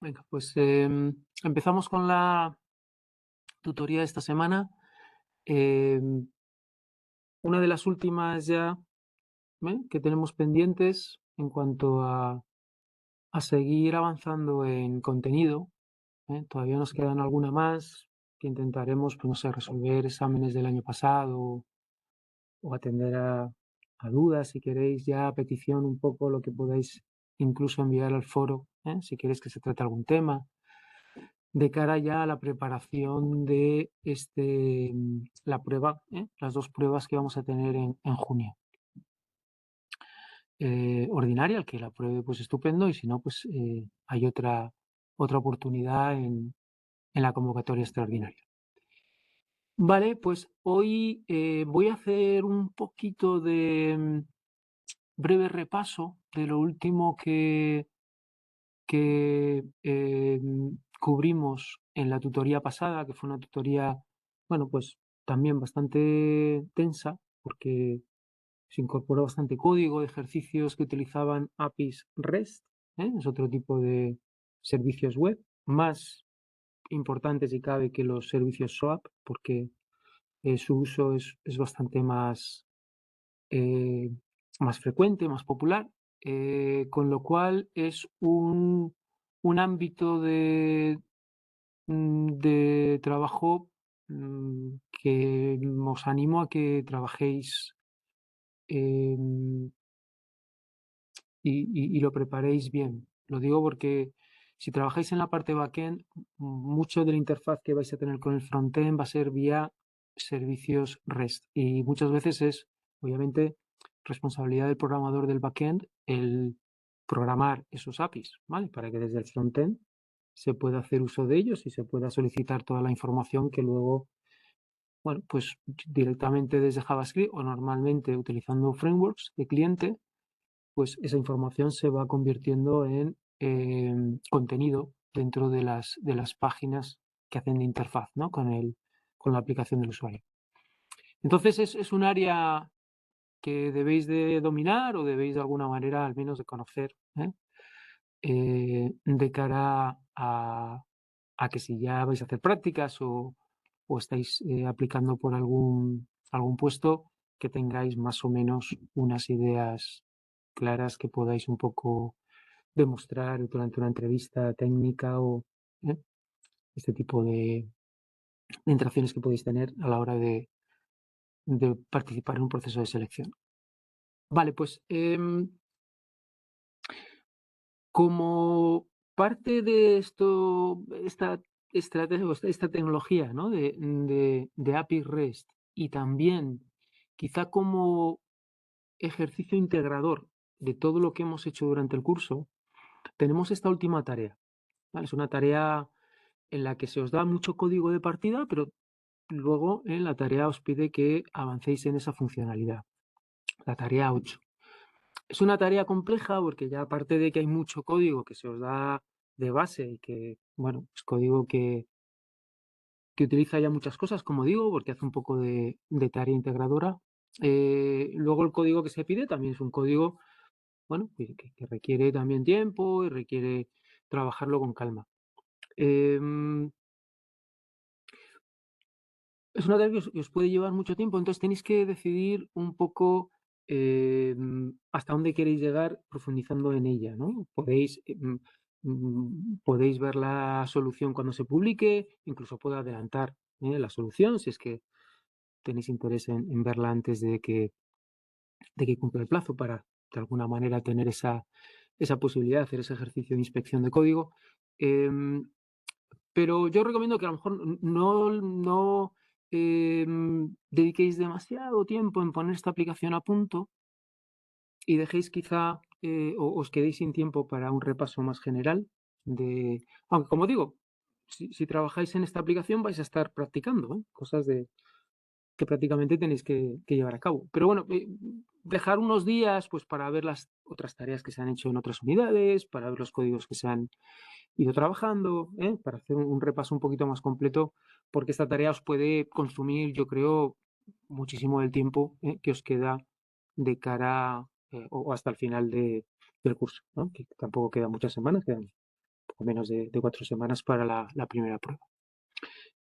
Venga, pues empezamos con la tutoría de esta semana. Em, una de las últimas ya que tenemos pendientes en cuanto a seguir avanzando en contenido. Todavía nos quedan alguna más que intentaremos, pues no sé, resolver exámenes del año pasado o atender a dudas, si queréis, ya a petición un poco lo que podáis incluso enviar al foro, si queréis que se trate algún tema de cara ya a la preparación de la prueba, las dos pruebas que vamos a tener en junio. Ordinaria, el que la pruebe, pues estupendo, y si no, pues hay otra oportunidad en la convocatoria extraordinaria. Vale, pues hoy voy a hacer un poquito de breve repaso de lo último que cubrimos en la tutoría pasada, que fue una tutoría, bueno, pues también bastante tensa, porque se incorporó bastante código de ejercicios que utilizaban APIs REST, es otro tipo de servicios web, más importantes si cabe que los servicios SOAP, porque su uso es bastante eh, más frecuente, más popular, con lo cual es un ámbito de trabajo que os animo a que trabajéis y lo preparéis bien. Lo digo porque si trabajáis en la parte backend, mucho de la interfaz que vais a tener con el frontend va a ser vía servicios REST y muchas veces es, obviamente, responsabilidad del programador del backend el programar esos APIs, ¿vale? Para que desde el frontend se pueda hacer uso de ellos y se pueda solicitar toda la información que luego, bueno, pues directamente desde JavaScript o normalmente utilizando frameworks de cliente, pues esa información se va convirtiendo en contenido dentro de las páginas que hacen de interfaz, ¿no? con la aplicación del usuario. Entonces es un área que debéis de dominar o debéis de alguna manera al menos de conocer, de cara a que si ya vais a hacer prácticas o estáis aplicando por algún puesto, que tengáis más o menos unas ideas claras que podáis un poco demostrar durante una entrevista técnica o este tipo de interacciones que podéis tener a la hora de participar en un proceso de selección. Vale, pues como parte de esta estrategia, esta tecnología, ¿no? de API REST y también quizá como ejercicio integrador de todo lo que hemos hecho durante el curso, tenemos esta última tarea, ¿vale? Es una tarea en la que se os da mucho código de partida, pero luego en la tarea os pide que avancéis en esa funcionalidad, la tarea 8. Es una tarea compleja porque ya aparte de que hay mucho código que se os da de base y que, bueno, es código que utiliza ya muchas cosas, como digo, porque hace un poco de tarea integradora. Luego el código que se pide también es un código, bueno, que requiere también tiempo y requiere trabajarlo con calma. Es una tarea que os puede llevar mucho tiempo, entonces tenéis que decidir un poco hasta dónde queréis llegar profundizando en ella, ¿no? Podéis ver la solución cuando se publique, incluso puedo adelantar la solución si es que tenéis interés en verla antes de que cumpla el plazo para de alguna manera tener esa posibilidad de hacer ese ejercicio de inspección de código. Pero yo recomiendo que a lo mejor no dediquéis demasiado tiempo en poner esta aplicación a punto y dejéis quizá o os quedéis sin tiempo para un repaso más general aunque como digo, si trabajáis en esta aplicación vais a estar practicando, cosas que prácticamente tenéis que llevar a cabo. Pero bueno, dejar unos días pues para ver las otras tareas que se han hecho en otras unidades, para ver los códigos que se han ido trabajando, para hacer un repaso un poquito más completo, porque esta tarea os puede consumir, yo creo, muchísimo del tiempo que os queda de cara o hasta el final del curso, ¿no? Que tampoco quedan muchas semanas, quedan poco menos de 4 semanas para la primera prueba.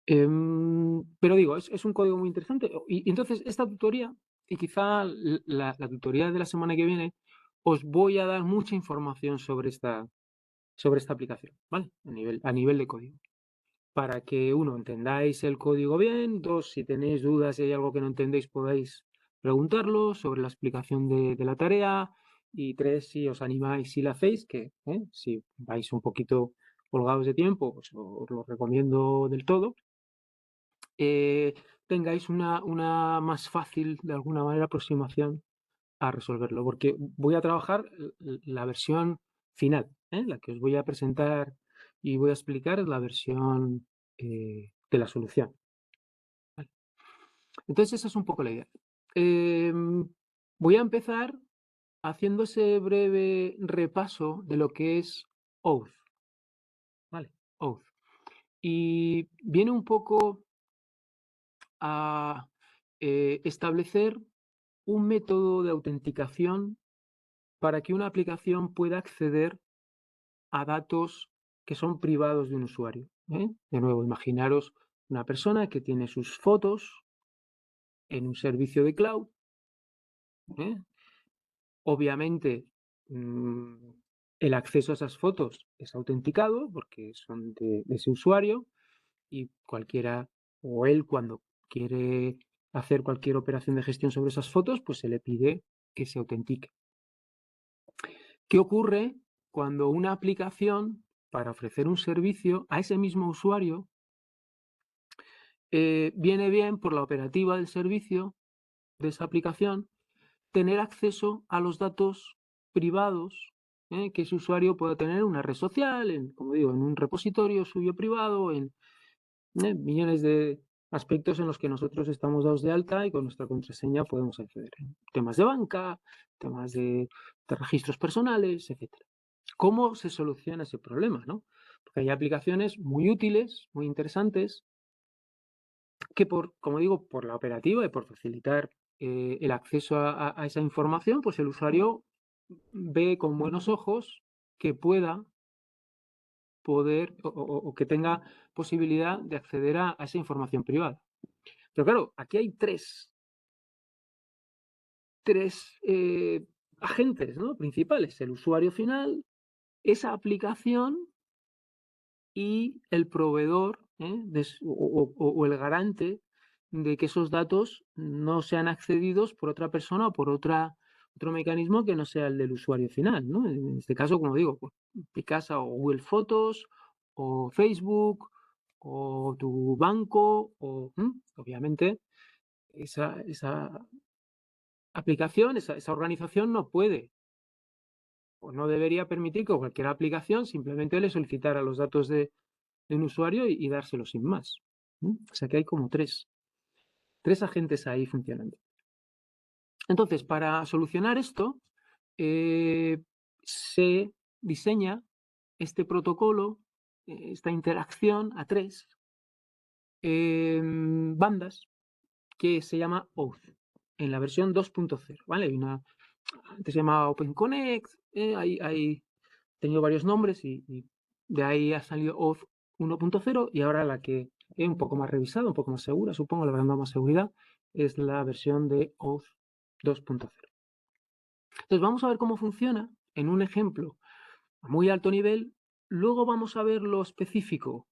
Pero digo, es un código muy interesante. Y entonces esta tutoría, y quizá la tutoría de la semana que viene, os voy a dar mucha información sobre esta aplicación, ¿vale? A nivel de código. Para que, uno, entendáis el código bien, dos, si tenéis dudas, si hay algo que no entendéis, podáis preguntarlo sobre la explicación de la tarea, y tres, si os animáis, si la hacéis, que si vais un poquito holgados de tiempo, pues os lo recomiendo del todo, tengáis una más fácil, de alguna manera, aproximación a resolverlo, porque voy a trabajar la versión final, la que os voy a presentar y voy a explicar la versión de la solución. ¿Vale? Entonces esa es un poco la idea. Voy a empezar haciendo ese breve repaso de lo que es Oath. ¿Vale? Oath. Y viene un poco a establecer un método de autenticación para que una aplicación pueda acceder a datos que son privados de un usuario. De nuevo, imaginaros una persona que tiene sus fotos en un servicio de cloud. Obviamente, el acceso a esas fotos es autenticado porque son de ese usuario, y cualquiera, o él, cuando quiere hacer cualquier operación de gestión sobre esas fotos, pues se le pide que se autentique. ¿Qué ocurre cuando una aplicación, para ofrecer un servicio a ese mismo usuario, viene bien por la operativa del servicio de esa aplicación tener acceso a los datos privados que ese usuario pueda tener en una red social, como digo, en un repositorio suyo privado, en millones de aspectos en los que nosotros estamos dados de alta y con nuestra contraseña podemos acceder? Temas de banca, temas de registros personales, etcétera. ¿Cómo se soluciona ese problema, no? Porque hay aplicaciones muy útiles, muy interesantes, que como digo, por la operativa y por facilitar el acceso a esa información, pues el usuario ve con buenos ojos que pueda poder o que tenga posibilidad de acceder a esa información privada. Pero claro, aquí hay tres agentes, ¿no?, principales: el usuario final, esa aplicación y el proveedor, o el garante de que esos datos no sean accedidos por otra persona o por otro mecanismo que no sea el del usuario final, ¿no? En este caso, como digo, pues, Picasa o Google Fotos o Facebook o tu banco, obviamente esa aplicación, esa organización no puede o no debería permitir que cualquier aplicación simplemente le solicitara los datos de un usuario y dárselo sin más. O sea que hay como tres agentes ahí funcionando. Entonces, para solucionar esto, se diseña este protocolo, esta interacción a tres bandas, que se llama Oath, en la versión 2.0, ¿vale? Antes se llamaba OpenConnect, hay tenido varios nombres, y de ahí ha salido Oath 1.0, y ahora la que es un poco más revisada, un poco más segura, supongo, le habrán dado más seguridad, es la versión de Oath 2.0. Entonces vamos a ver cómo funciona en un ejemplo a muy alto nivel. Luego vamos a ver lo específico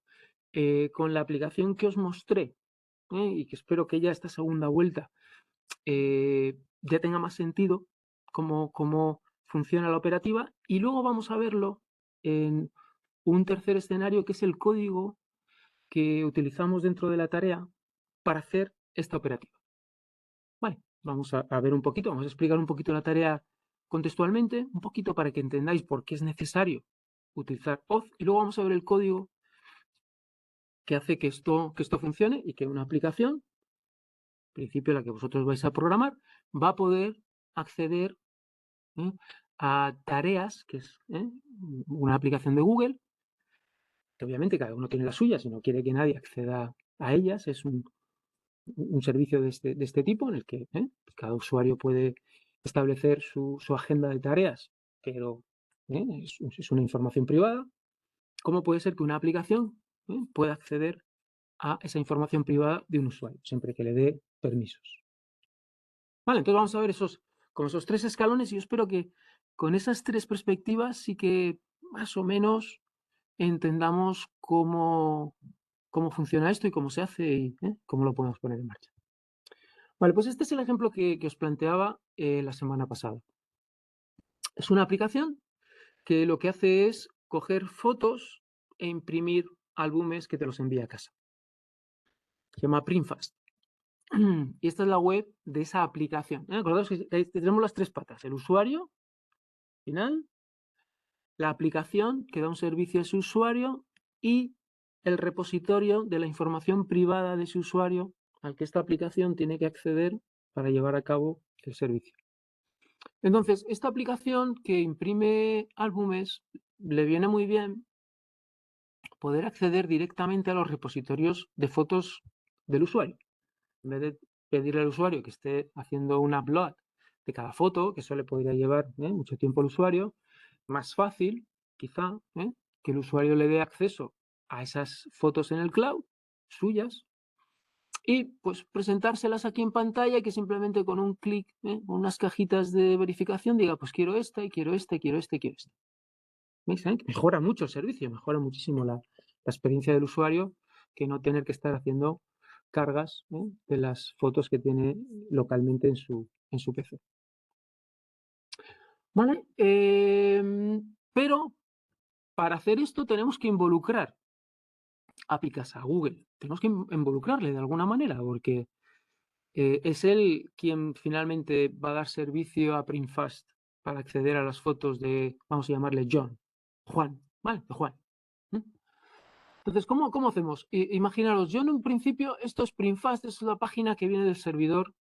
con la aplicación que os mostré, y que espero que ya esta segunda vuelta ya tenga más sentido cómo funciona la operativa, y luego vamos a verlo en un tercer escenario, que es el código que utilizamos dentro de la tarea para hacer esta operativa. Vale, vamos a ver un poquito, vamos a explicar un poquito la tarea contextualmente, un poquito para que entendáis por qué es necesario utilizar Oath, y luego vamos a ver el código que hace que esto funcione y que una aplicación, en principio la que vosotros vais a programar, va a poder acceder a tareas, que es una aplicación de Google, que obviamente cada uno tiene la suya, si no quiere que nadie acceda a ellas. Es un servicio de este tipo, en el que cada usuario puede establecer su agenda de tareas, pero es una información privada. cómo puede ser que una aplicación pueda acceder a esa información privada de un usuario, siempre que le dé permisos. Vale, entonces vamos a ver como esos tres escalones y yo espero que con esas tres perspectivas sí que más o menos entendamos cómo funciona esto y cómo se hace y cómo lo podemos poner en marcha. Vale, pues este es el ejemplo que os planteaba la semana pasada. Es una aplicación que lo que hace es coger fotos e imprimir álbumes que te los envía a casa. Se llama Printfast. Y esta es la web de esa aplicación. Acordaos que tenemos las tres patas: el usuario final, la aplicación que da un servicio a ese usuario y el repositorio de la información privada de ese usuario al que esta aplicación tiene que acceder para llevar a cabo el servicio. Entonces, esta aplicación que imprime álbumes le viene muy bien poder acceder directamente a los repositorios de fotos del usuario. En vez de pedirle al usuario que esté haciendo un upload de cada foto, que eso le podría llevar mucho tiempo al usuario, más fácil, quizá, que el usuario le dé acceso a esas fotos en el cloud, suyas, y pues presentárselas aquí en pantalla y que simplemente con un clic, con unas cajitas de verificación, diga, pues quiero esta, y quiero esta, y quiero esta, y quiero esta. ¿Veis? Mejora mucho el servicio, mejora muchísimo la experiencia del usuario que no tener que estar haciendo cargas de las fotos que tiene localmente en su PC. ¿Vale? Pero para hacer esto tenemos que involucrar a Picasa, a Google. Tenemos que involucrarle de alguna manera, porque es él quien finalmente va a dar servicio a Printfast para acceder a las fotos de, vamos a llamarle Juan, ¿vale? De Juan. Entonces, ¿cómo hacemos? Imaginaros, yo en un principio, esto es Printfast, es la página que viene del servidor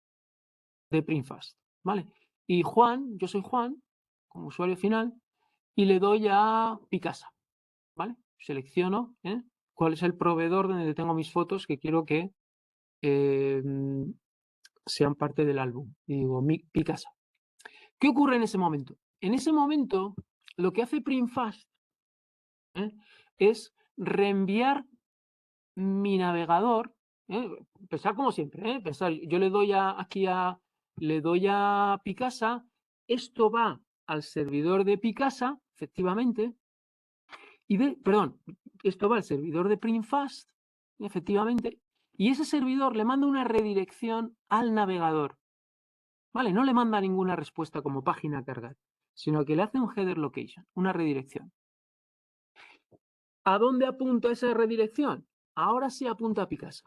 de Printfast, ¿vale? Y Juan, yo soy Juan, como usuario final, y le doy a Picasa, ¿vale? Selecciono cuál es el proveedor donde tengo mis fotos que quiero que sean parte del álbum. Y digo, Picasa. ¿Qué ocurre en ese momento? En ese momento, lo que hace Printfast es reenviar mi navegador, pensar como siempre, pensar, yo le doy le doy a Picasa, esto va al servidor de Picasa, efectivamente, perdón, esto va al servidor de Printfast, efectivamente, y ese servidor le manda una redirección al navegador, ¿vale? No le manda ninguna respuesta como página a cargar, sino que le hace un header location, una redirección. ¿A dónde apunta esa redirección? Ahora sí apunta a Picasa.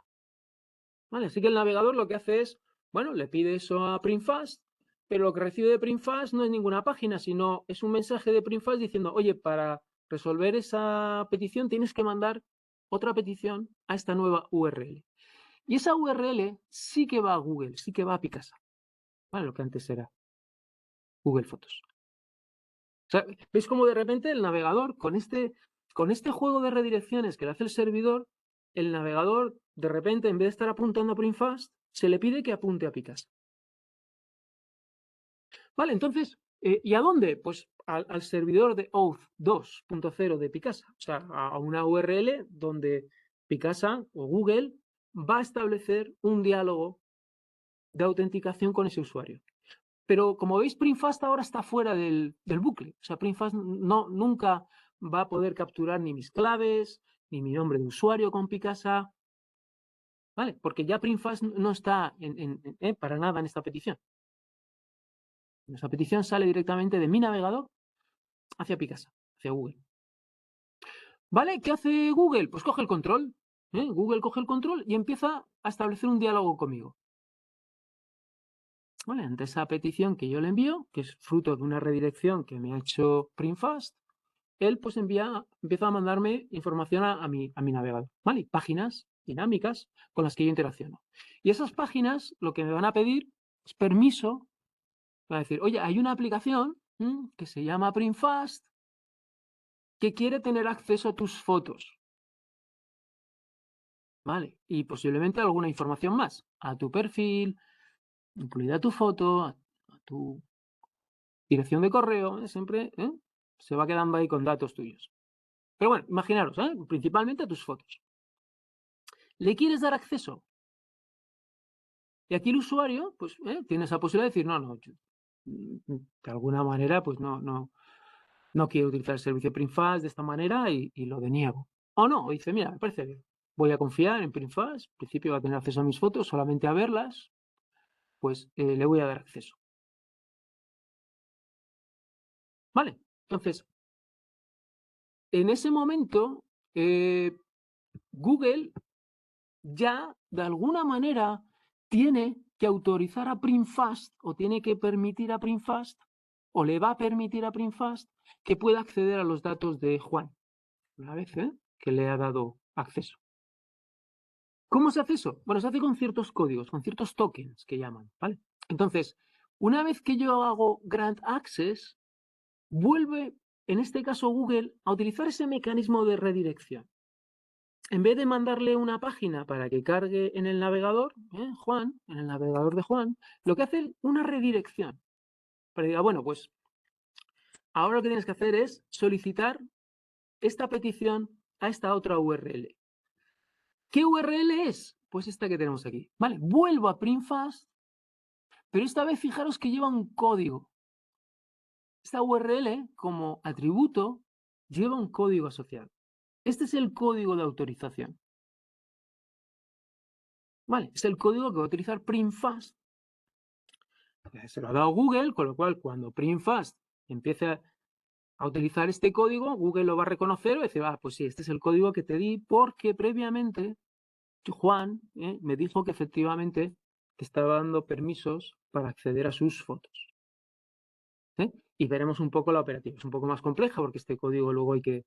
¿Vale? Así que el navegador lo que hace es, bueno, le pide eso a Printfast, pero lo que recibe de Printfast no es ninguna página, sino es un mensaje de Printfast diciendo, oye, para resolver esa petición tienes que mandar otra petición a esta nueva URL. Y esa URL sí que va a Google, sí que va a Picasa, ¿vale? Lo que antes era Google Fotos. O sea, ¿veis cómo de repente el navegador, con este juego de redirecciones que le hace el servidor, el navegador, de repente, en vez de estar apuntando a Printfast, se le pide que apunte a Picasa? Vale, entonces, ¿y a dónde? Pues al servidor de Auth 2.0 de Picasa, o sea, a una URL donde Picasa o Google va a establecer un diálogo de autenticación con ese usuario. Pero como veis, Printfast ahora está fuera del bucle. O sea, Printfast nunca va a poder capturar ni mis claves, ni mi nombre de usuario con Picasa, ¿vale? Porque ya Printfast no está para nada en esta petición. Esta petición sale directamente de mi navegador hacia Picasa, hacia Google. ¿Vale? ¿Qué hace Google? Pues coge el control. Google coge el control y empieza a establecer un diálogo conmigo. ¿Vale? Ante esa petición que yo le envío, que es fruto de una redirección que me ha hecho Printfast, él pues empieza a mandarme información a mi navegador, ¿vale? Páginas dinámicas con las que yo interacciono. Y esas páginas lo que me van a pedir es permiso para decir, oye, hay una aplicación que se llama Printfast que quiere tener acceso a tus fotos, ¿vale? Y posiblemente alguna información más, a tu perfil, incluida tu foto, a tu dirección de correo, siempre se va quedando ahí con datos tuyos. Pero bueno, imaginaros, principalmente a tus fotos. ¿Le quieres dar acceso? Y aquí el usuario, pues, tiene esa posibilidad de decir, no, de alguna manera, pues no quiero utilizar el servicio PrintFast de esta manera y lo deniego. O no, o dice, mira, me parece bien, voy a confiar en PrintFast, en principio va a tener acceso a mis fotos, solamente a verlas, pues le voy a dar acceso. Vale, entonces, en ese momento, Google ya de alguna manera tiene que autorizar a PrintFast o tiene que permitir a PrintFast o le va a permitir a PrintFast que pueda acceder a los datos de Juan, una vez que le ha dado acceso. ¿Cómo se hace eso? Bueno, se hace con ciertos códigos, con ciertos tokens que llaman, ¿vale? Entonces, una vez que yo hago Grant Access, vuelve, en este caso Google, a utilizar ese mecanismo de redirección. En vez de mandarle una página para que cargue en el navegador, Juan, en el navegador de Juan, lo que hace es una redirección. Para que diga, bueno, pues ahora lo que tienes que hacer es solicitar esta petición a esta otra URL. ¿Qué URL es? Pues esta que tenemos aquí. Vale, vuelvo a PrintFast, pero esta vez fijaros que lleva un código. Esta URL, como atributo, lleva un código asociado. Este es el código de autorización. Vale, es el código que va a utilizar PrintFast. Se lo ha dado Google, con lo cual cuando PrintFast empiece a utilizar este código, Google lo va a reconocer y decir, pues sí, este es el código que te di porque previamente Juan me dijo que efectivamente te estaba dando permisos para acceder a sus fotos. Y veremos un poco la operativa. Es un poco más compleja porque este código luego hay que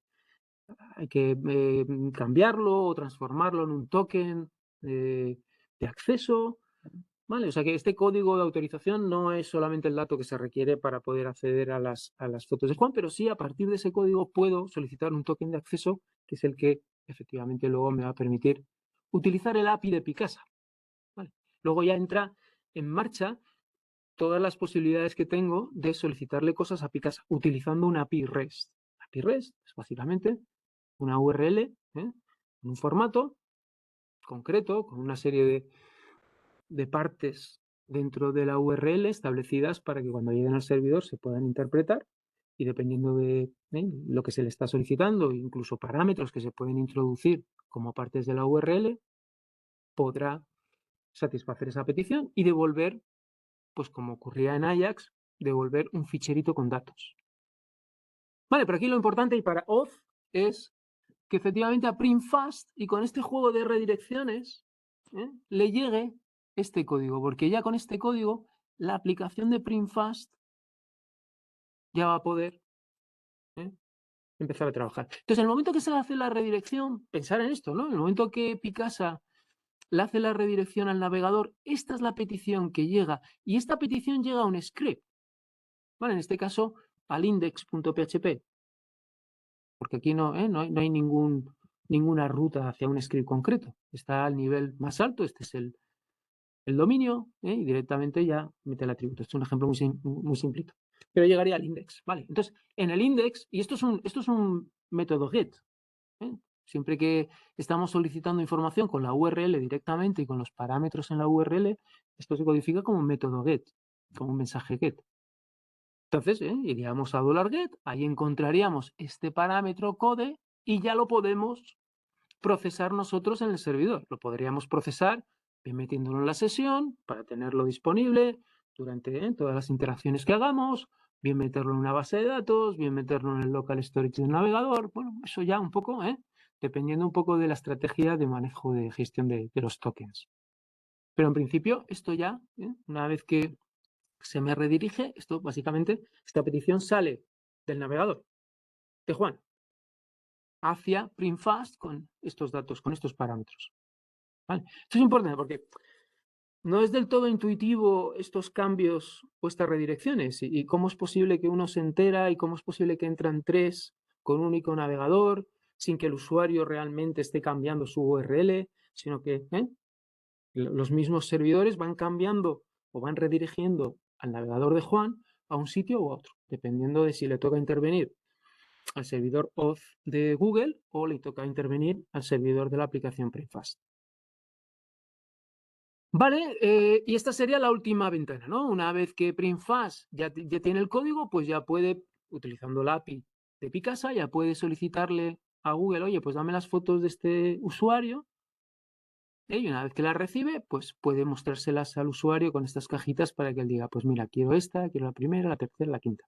cambiarlo o transformarlo en un token de acceso. ¿Vale? O sea que este código de autorización no es solamente el dato que se requiere para poder acceder a las fotos de Juan, pero sí a partir de ese código puedo solicitar un token de acceso que es el que efectivamente luego me va a permitir utilizar el API de Picasa. ¿Vale? Luego ya entra en marcha todas las posibilidades que tengo de solicitarle cosas a Picasa utilizando una API REST. API REST es básicamente una URL en un formato concreto con una serie de partes dentro de la URL establecidas para que cuando lleguen al servidor se puedan interpretar y dependiendo de lo que se le está solicitando, incluso parámetros que se pueden introducir como partes de la URL, podrá satisfacer esa petición y devolver, pues como ocurría en Ajax, devolver un ficherito con datos. Vale, pero aquí lo importante y para Auth es que efectivamente a PrintFast y con este juego de redirecciones le llegue este código, porque ya con este código la aplicación de PrintFast ya va a poder empezar a trabajar. Entonces, en el momento que se hace la redirección, pensar en esto, ¿no? En el momento que Picasa le hace la redirección al navegador, esta es la petición que llega y esta petición llega a un script, ¿vale? En este caso, al index.php, porque aquí no hay ninguna ruta hacia un script concreto. Está al nivel más alto, este es el dominio, y directamente ya mete el atributo. Esto es un ejemplo muy simplito. Pero llegaría al index, ¿vale? Entonces, en el index, y esto es un método get, siempre que estamos solicitando información con la URL directamente y con los parámetros en la URL, esto se codifica como un método get, como un mensaje get. Entonces, iríamos a $get, ahí encontraríamos este parámetro code y ya lo podemos procesar nosotros en el servidor. Lo podríamos procesar bien metiéndolo en la sesión para tenerlo disponible durante todas las interacciones que hagamos, bien meterlo en una base de datos, bien meterlo en el local storage del navegador. Bueno, eso ya un poco, dependiendo un poco de la estrategia de manejo de gestión de los tokens. Pero en principio, esto ya, una vez que se me redirige, esto básicamente, esta petición sale del navegador de Juan hacia PrintFast con estos datos, con estos parámetros. ¿Vale? Esto es importante porque no es del todo intuitivo estos cambios o estas redirecciones y cómo es posible que uno se entera y cómo es posible que entran tres con un único navegador sin que el usuario realmente esté cambiando su URL, sino que los mismos servidores van cambiando o van redirigiendo al navegador de Juan a un sitio u otro, dependiendo de si le toca intervenir al servidor auth de Google o le toca intervenir al servidor de la aplicación PrimFast. Vale, y esta sería la última ventana, ¿no? Una vez que PrimFast ya tiene el código, pues ya puede, utilizando la API de Picasa, ya puede solicitarle a Google, oye, pues dame las fotos de este usuario, y una vez que las recibe, pues puede mostrárselas al usuario con estas cajitas para que él diga, pues mira, quiero esta, quiero la primera, la tercera, la quinta.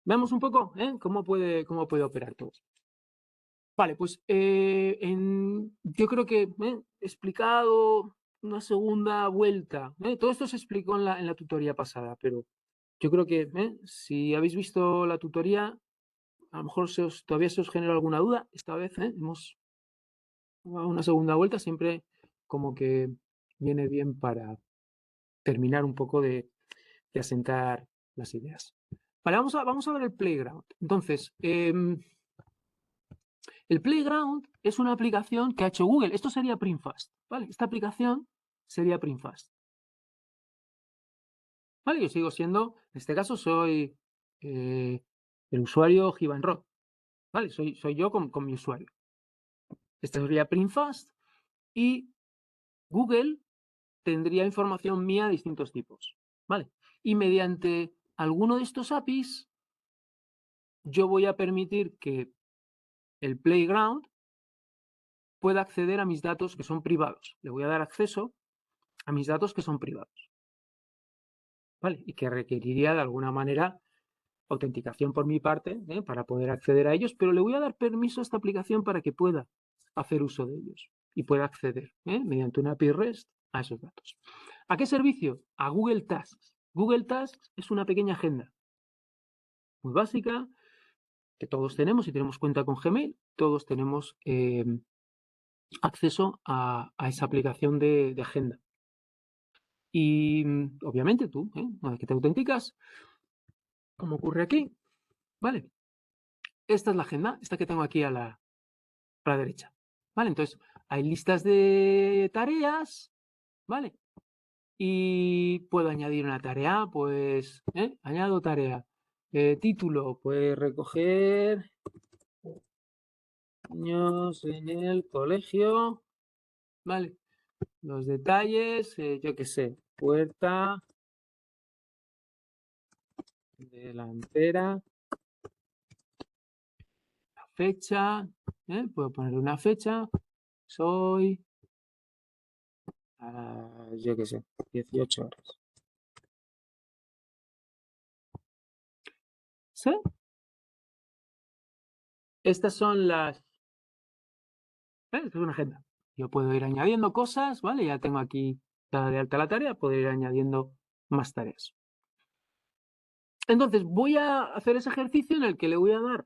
Veamos un poco cómo puede operar todo. Vale, pues yo creo que he explicado una segunda vuelta. Todo esto se explicó en la tutoría pasada, pero yo creo que si habéis visto la tutoría, a lo mejor todavía se os genera alguna duda. Esta vez hemos dado una segunda vuelta, siempre como que viene bien para terminar un poco de asentar las ideas. Vale, vamos a ver el playground. Entonces, el Playground es una aplicación que ha hecho Google. Esto sería PrimFast, ¿vale? Esta aplicación sería PrimFast. ¿Vale? Yo sigo siendo, en este caso soy el usuario Givanrod, ¿vale? Soy yo con mi usuario. Esta sería PrimFast y Google tendría información mía de distintos tipos, ¿vale? Y mediante alguno de estos APIs, yo voy a permitir que el Playground pueda acceder a mis datos que son privados. Le voy a dar acceso a mis datos que son privados. ¿Vale? Y que requeriría de alguna manera autenticación por mi parte para poder acceder a ellos, pero le voy a dar permiso a esta aplicación para que pueda hacer uso de ellos y pueda acceder mediante una API REST a esos datos. ¿A qué servicio? A Google Tasks. Google Tasks es una pequeña agenda muy básica que todos tenemos, si tenemos cuenta con Gmail, todos tenemos acceso a esa aplicación de agenda. Y obviamente tú, una vez que te autenticas, como ocurre aquí, ¿vale? Esta es la agenda, esta que tengo aquí a la derecha. ¿Vale? Entonces, hay listas de tareas, ¿vale? Y puedo añadir una tarea, pues, añado tarea. Título, pues recoger niños en el colegio, ¿vale? Los detalles, yo qué sé, puerta delantera, la fecha, puedo poner una fecha, soy, yo qué sé, 18 horas. ¿Sí? Estas son las... Esto es una agenda. Yo puedo ir añadiendo cosas, ¿vale? Ya tengo aquí dada de alta la tarea, puedo ir añadiendo más tareas. Entonces, voy a hacer ese ejercicio en el que le voy a dar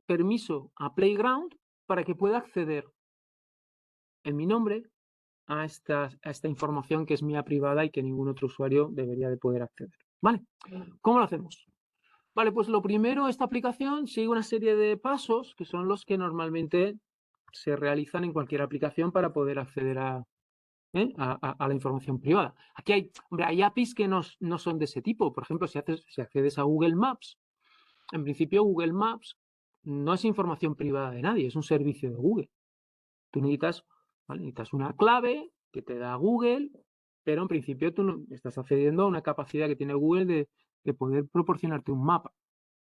permiso a Playground para que pueda acceder en mi nombre a esta información que es mía privada y que ningún otro usuario debería de poder acceder. ¿Vale? ¿Cómo lo hacemos? Vale, pues lo primero, esta aplicación sigue una serie de pasos que son los que normalmente se realizan en cualquier aplicación para poder acceder a la información privada. Aquí hay APIs que no son de ese tipo. Por ejemplo, si accedes a Google Maps, en principio Google Maps no es información privada de nadie, es un servicio de Google. Tú necesitas una clave que te da Google, pero en principio tú no estás accediendo a una capacidad que tiene Google de poder proporcionarte un mapa,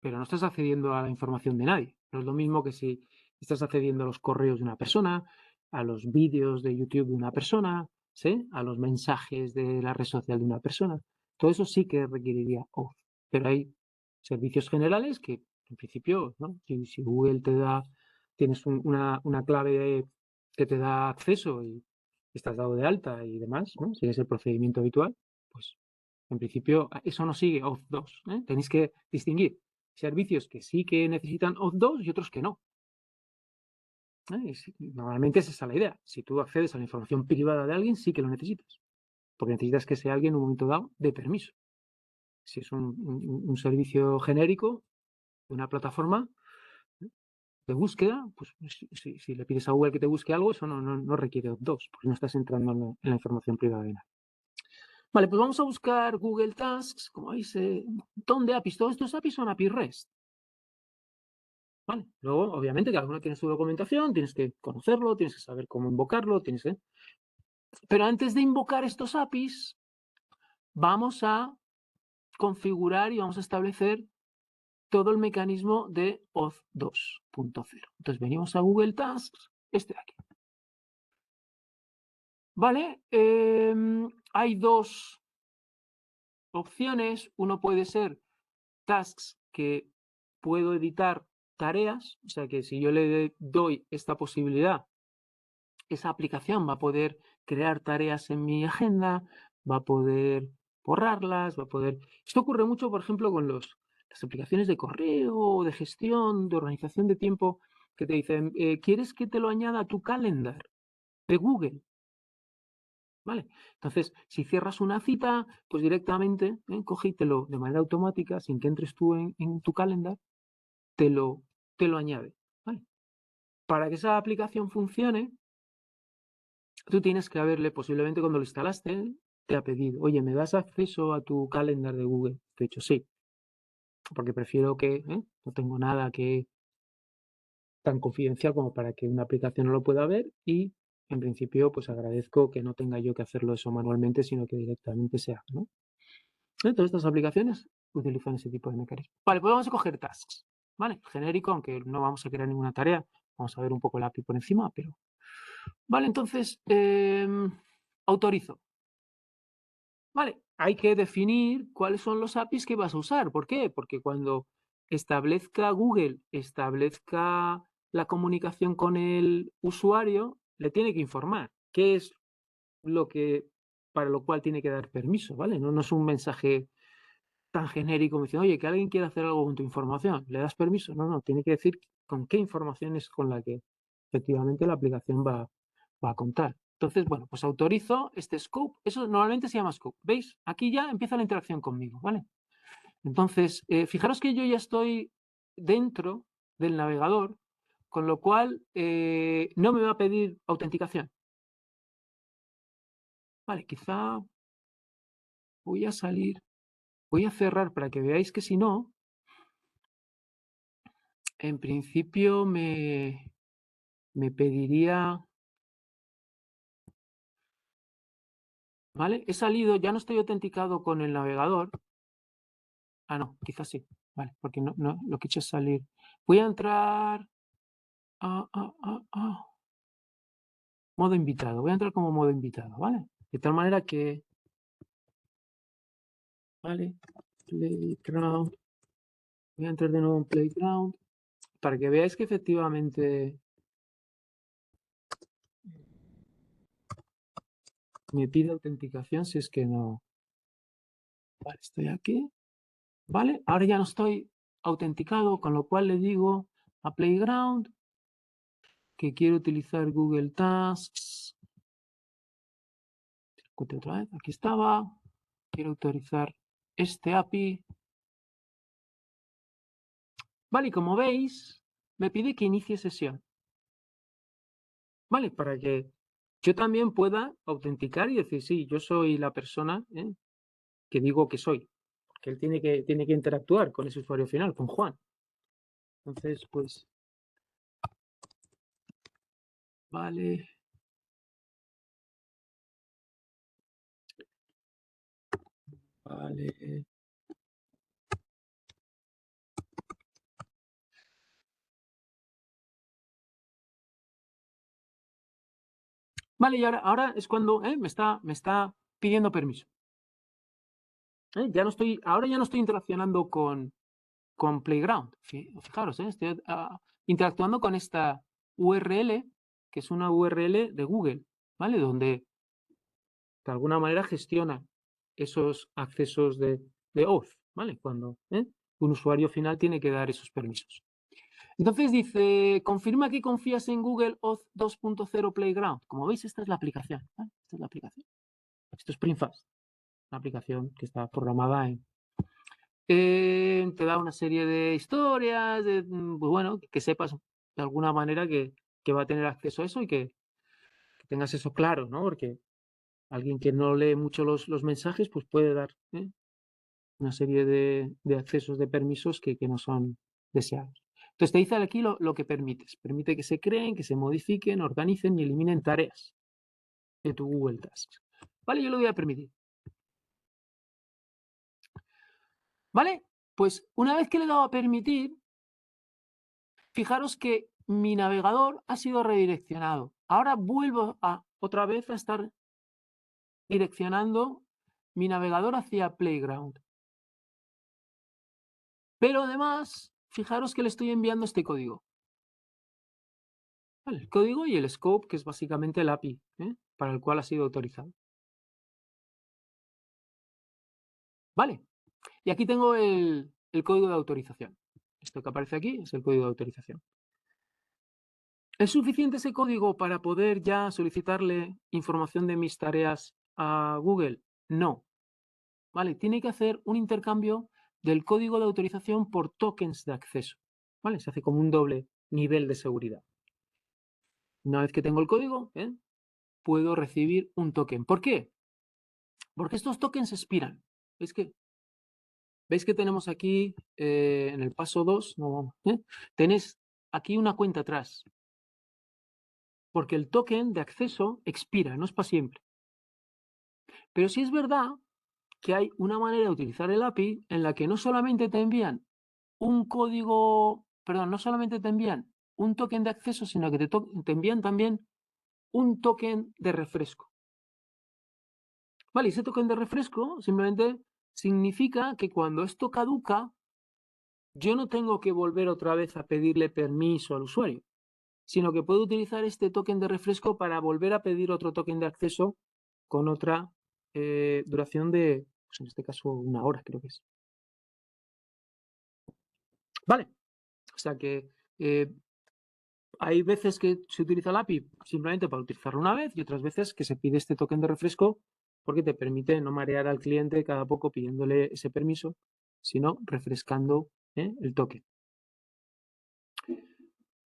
pero no estás accediendo a la información de nadie. No es lo mismo que si estás accediendo a los correos de una persona, a los vídeos de YouTube de una persona, ¿sí? A los mensajes de la red social de una persona. Todo eso sí que requeriría auth. Pero hay servicios generales que, en principio, ¿no? Si Google tienes una clave que te da acceso y estás dado de alta y demás, ¿no? Sigues el procedimiento habitual, pues en principio eso no sigue auth 2. Tenéis que distinguir servicios que sí que necesitan auth 2 y otros que no. Normalmente es esa la idea. Si tú accedes a la información privada de alguien, sí que lo necesitas. Porque necesitas que ese alguien en un momento dado dé permiso. Si es un servicio genérico de una plataforma de búsqueda, pues si le pides a Google que te busque algo, eso no requiere auth 2, porque no estás entrando en la información privada de nadie. Vale, pues vamos a buscar Google Tasks. Como veis, un montón de APIs. Todos estos APIs son API REST. ¿vale? Luego, obviamente, cada uno tiene su documentación, tienes que conocerlo, tienes que saber cómo invocarlo, tienes que... Pero antes de invocar estos APIs, vamos a configurar y vamos a establecer todo el mecanismo de Auth 2.0. Entonces venimos a Google Tasks, este de aquí. ¿Vale? Hay dos opciones. Uno puede ser tasks que puedo editar tareas, o sea que si yo le doy esta posibilidad, esa aplicación va a poder crear tareas en mi agenda, va a poder borrarlas, va a poder... Esto ocurre mucho, por ejemplo, con las aplicaciones de correo, de gestión, de organización de tiempo, que te dicen, ¿quieres que te lo añada a tu calendar de Google? ¿Vale? Entonces, si cierras una cita, pues directamente, coge y de manera automática, sin que entres tú en tu calendar, te lo añade. ¿Vale? Para que esa aplicación funcione, tú tienes que haberle, posiblemente cuando lo instalaste, te ha pedido, oye, ¿me das acceso a tu calendar de Google? Te he dicho sí, porque prefiero que no tengo nada que tan confidencial como para que una aplicación no lo pueda ver y en principio pues agradezco que no tenga yo que hacerlo eso manualmente, sino que directamente se haga, ¿no? Entonces estas aplicaciones utilizan ese tipo de mecanismo. Vale, pues vamos a coger tasks, ¿vale? Genérico, aunque no vamos a crear ninguna tarea, vamos a ver un poco la API por encima, pero... Vale, entonces, autorizo. Vale, hay que definir cuáles son los APIs que vas a usar. ¿Por qué? Porque cuando establezca Google, establezca la comunicación con el usuario, le tiene que informar qué es lo que, para lo cual tiene que dar permiso, ¿vale? No es un mensaje tan genérico como diciendo, oye, que alguien quiere hacer algo con tu información, ¿le das permiso? No, tiene que decir con qué información es con la que efectivamente la aplicación va a contar. Entonces, bueno, pues autorizo este scope, eso normalmente se llama scope, ¿veis? Aquí ya empieza la interacción conmigo, ¿vale? Entonces, fijaros que yo ya estoy dentro del navegador, con lo cual no me va a pedir autenticación. Vale, quizá voy a salir, voy a cerrar para que veáis que si no, en principio me pediría, ¿vale? He salido, ya no estoy autenticado con el navegador. Ah, no, quizás sí, ¿vale? Porque no, lo que he hecho es salir. Voy a entrar a modo invitado, voy a entrar como modo invitado, ¿vale? De tal manera que, ¿vale? Playground, voy a entrar de nuevo en Playground para que veáis que efectivamente me pide autenticación si es que no. Vale, estoy aquí. ¿Vale? Ahora ya no estoy autenticado, con lo cual le digo a Playground que quiero utilizar Google Tasks. Otra vez, aquí estaba. Quiero autorizar este API. Vale, y como veis, me pide que inicie sesión. Vale, para que yo también pueda autenticar y decir, sí, yo soy la persona que digo que soy. Porque él tiene que interactuar con ese usuario final, con Juan. Entonces, pues, vale. Vale. Vale, y ahora es cuando me está pidiendo permiso. Ya no estoy, ahora ya no estoy interaccionando con Playground. Fijaros, estoy interactuando con esta URL, que es una URL de Google, ¿vale? Donde de alguna manera gestiona esos accesos de auth, ¿vale? Cuando un usuario final tiene que dar esos permisos. Entonces dice, confirma que confías en Google Auth 2.0 Playground. Como veis, esta es la aplicación. ¿Vale? Esta es la aplicación. Esto es PrintFast, una aplicación que está programada te da una serie de historias, pues bueno, que sepas de alguna manera que va a tener acceso a eso y que tengas eso claro, ¿no? Porque alguien que no lee mucho los mensajes, pues puede dar una serie de accesos de permisos que no son deseados. Entonces te dice aquí lo que permites. Permite que se creen, que se modifiquen, organicen y eliminen tareas de tu Google Tasks. Vale, yo lo voy a permitir. Vale, pues una vez que le he dado a permitir, fijaros que mi navegador ha sido redireccionado. Ahora vuelvo otra vez a estar direccionando mi navegador hacia Playground. Pero además, fijaros que le estoy enviando este código. Vale, el código y el scope, que es básicamente el API, para el cual ha sido autorizado. Vale, y aquí tengo el código de autorización. Esto que aparece aquí es el código de autorización. ¿Es suficiente ese código para poder ya solicitarle información de mis tareas a Google? No. ¿Vale? Tiene que hacer un intercambio del código de autorización por tokens de acceso. ¿Vale? Se hace como un doble nivel de seguridad. Una vez que tengo el código, puedo recibir un token. ¿Por qué? Porque estos tokens expiran. ¿Veis que tenemos aquí en el paso 2? Tenéis aquí una cuenta atrás. Porque el token de acceso expira, no es para siempre. Pero sí es verdad que hay una manera de utilizar el API en la que no solamente te envían un código, perdón, no solamente te envían un token de acceso, sino que te envían también un token de refresco. Vale, ese token de refresco simplemente significa que cuando esto caduca, yo no tengo que volver otra vez a pedirle permiso al usuario, sino que puedo utilizar este token de refresco para volver a pedir otro token de acceso con otra duración de, pues en este caso, 1 hora, creo que es. Vale, o sea que hay veces que se utiliza el API simplemente para utilizarlo una vez y otras veces que se pide este token de refresco porque te permite no marear al cliente cada poco pidiéndole ese permiso, sino refrescando el token.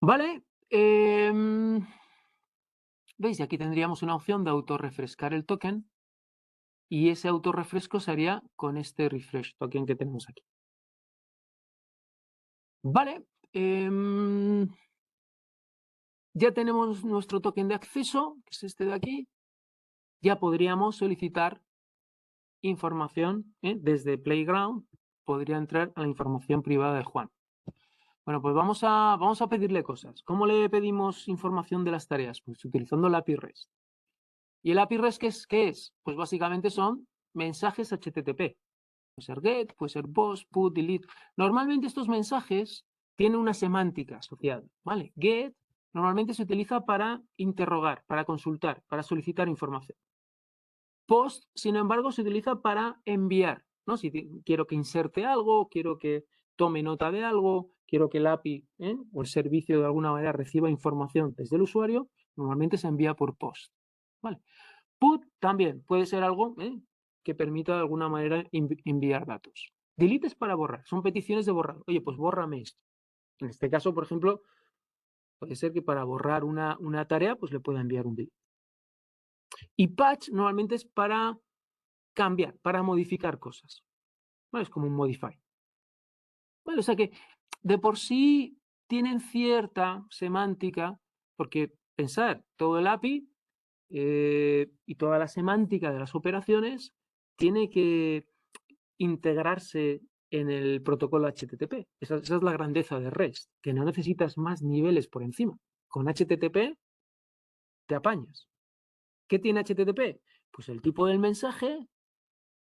Vale, ¿veis? Y aquí tendríamos una opción de autorrefrescar el token y ese autorrefresco se haría con este refresh token que tenemos aquí. Vale, ya tenemos nuestro token de acceso, que es este de aquí. Ya podríamos solicitar información desde Playground, podría entrar a la información privada de Juan. Bueno, pues vamos a pedirle cosas. ¿Cómo le pedimos información de las tareas? Pues utilizando el API REST. ¿Y el API REST qué es? Pues básicamente son mensajes HTTP. Puede ser GET, puede ser POST, PUT, DELETE. Normalmente estos mensajes tienen una semántica asociada, ¿vale? GET normalmente se utiliza para interrogar, para consultar, para solicitar información. POST, sin embargo, se utiliza para enviar, ¿no? Si quiero que inserte algo, quiero que tome nota de algo, quiero que el API o el servicio de alguna manera reciba información desde el usuario, normalmente se envía por POST. ¿Vale? PUT también puede ser algo que permita de alguna manera enviar datos. Delete es para borrar, son peticiones de borrar. Oye, pues bórrame esto. En este caso, por ejemplo, puede ser que para borrar una tarea, pues le pueda enviar un delete. Y patch normalmente es para cambiar, para modificar cosas. Bueno, es como un modify. Bueno, o sea que de por sí tienen cierta semántica, porque pensar, todo el API y toda la semántica de las operaciones tiene que integrarse en el protocolo HTTP. Esa es la grandeza de REST, que no necesitas más niveles por encima. Con HTTP te apañas. ¿Qué tiene HTTP? Pues el tipo del mensaje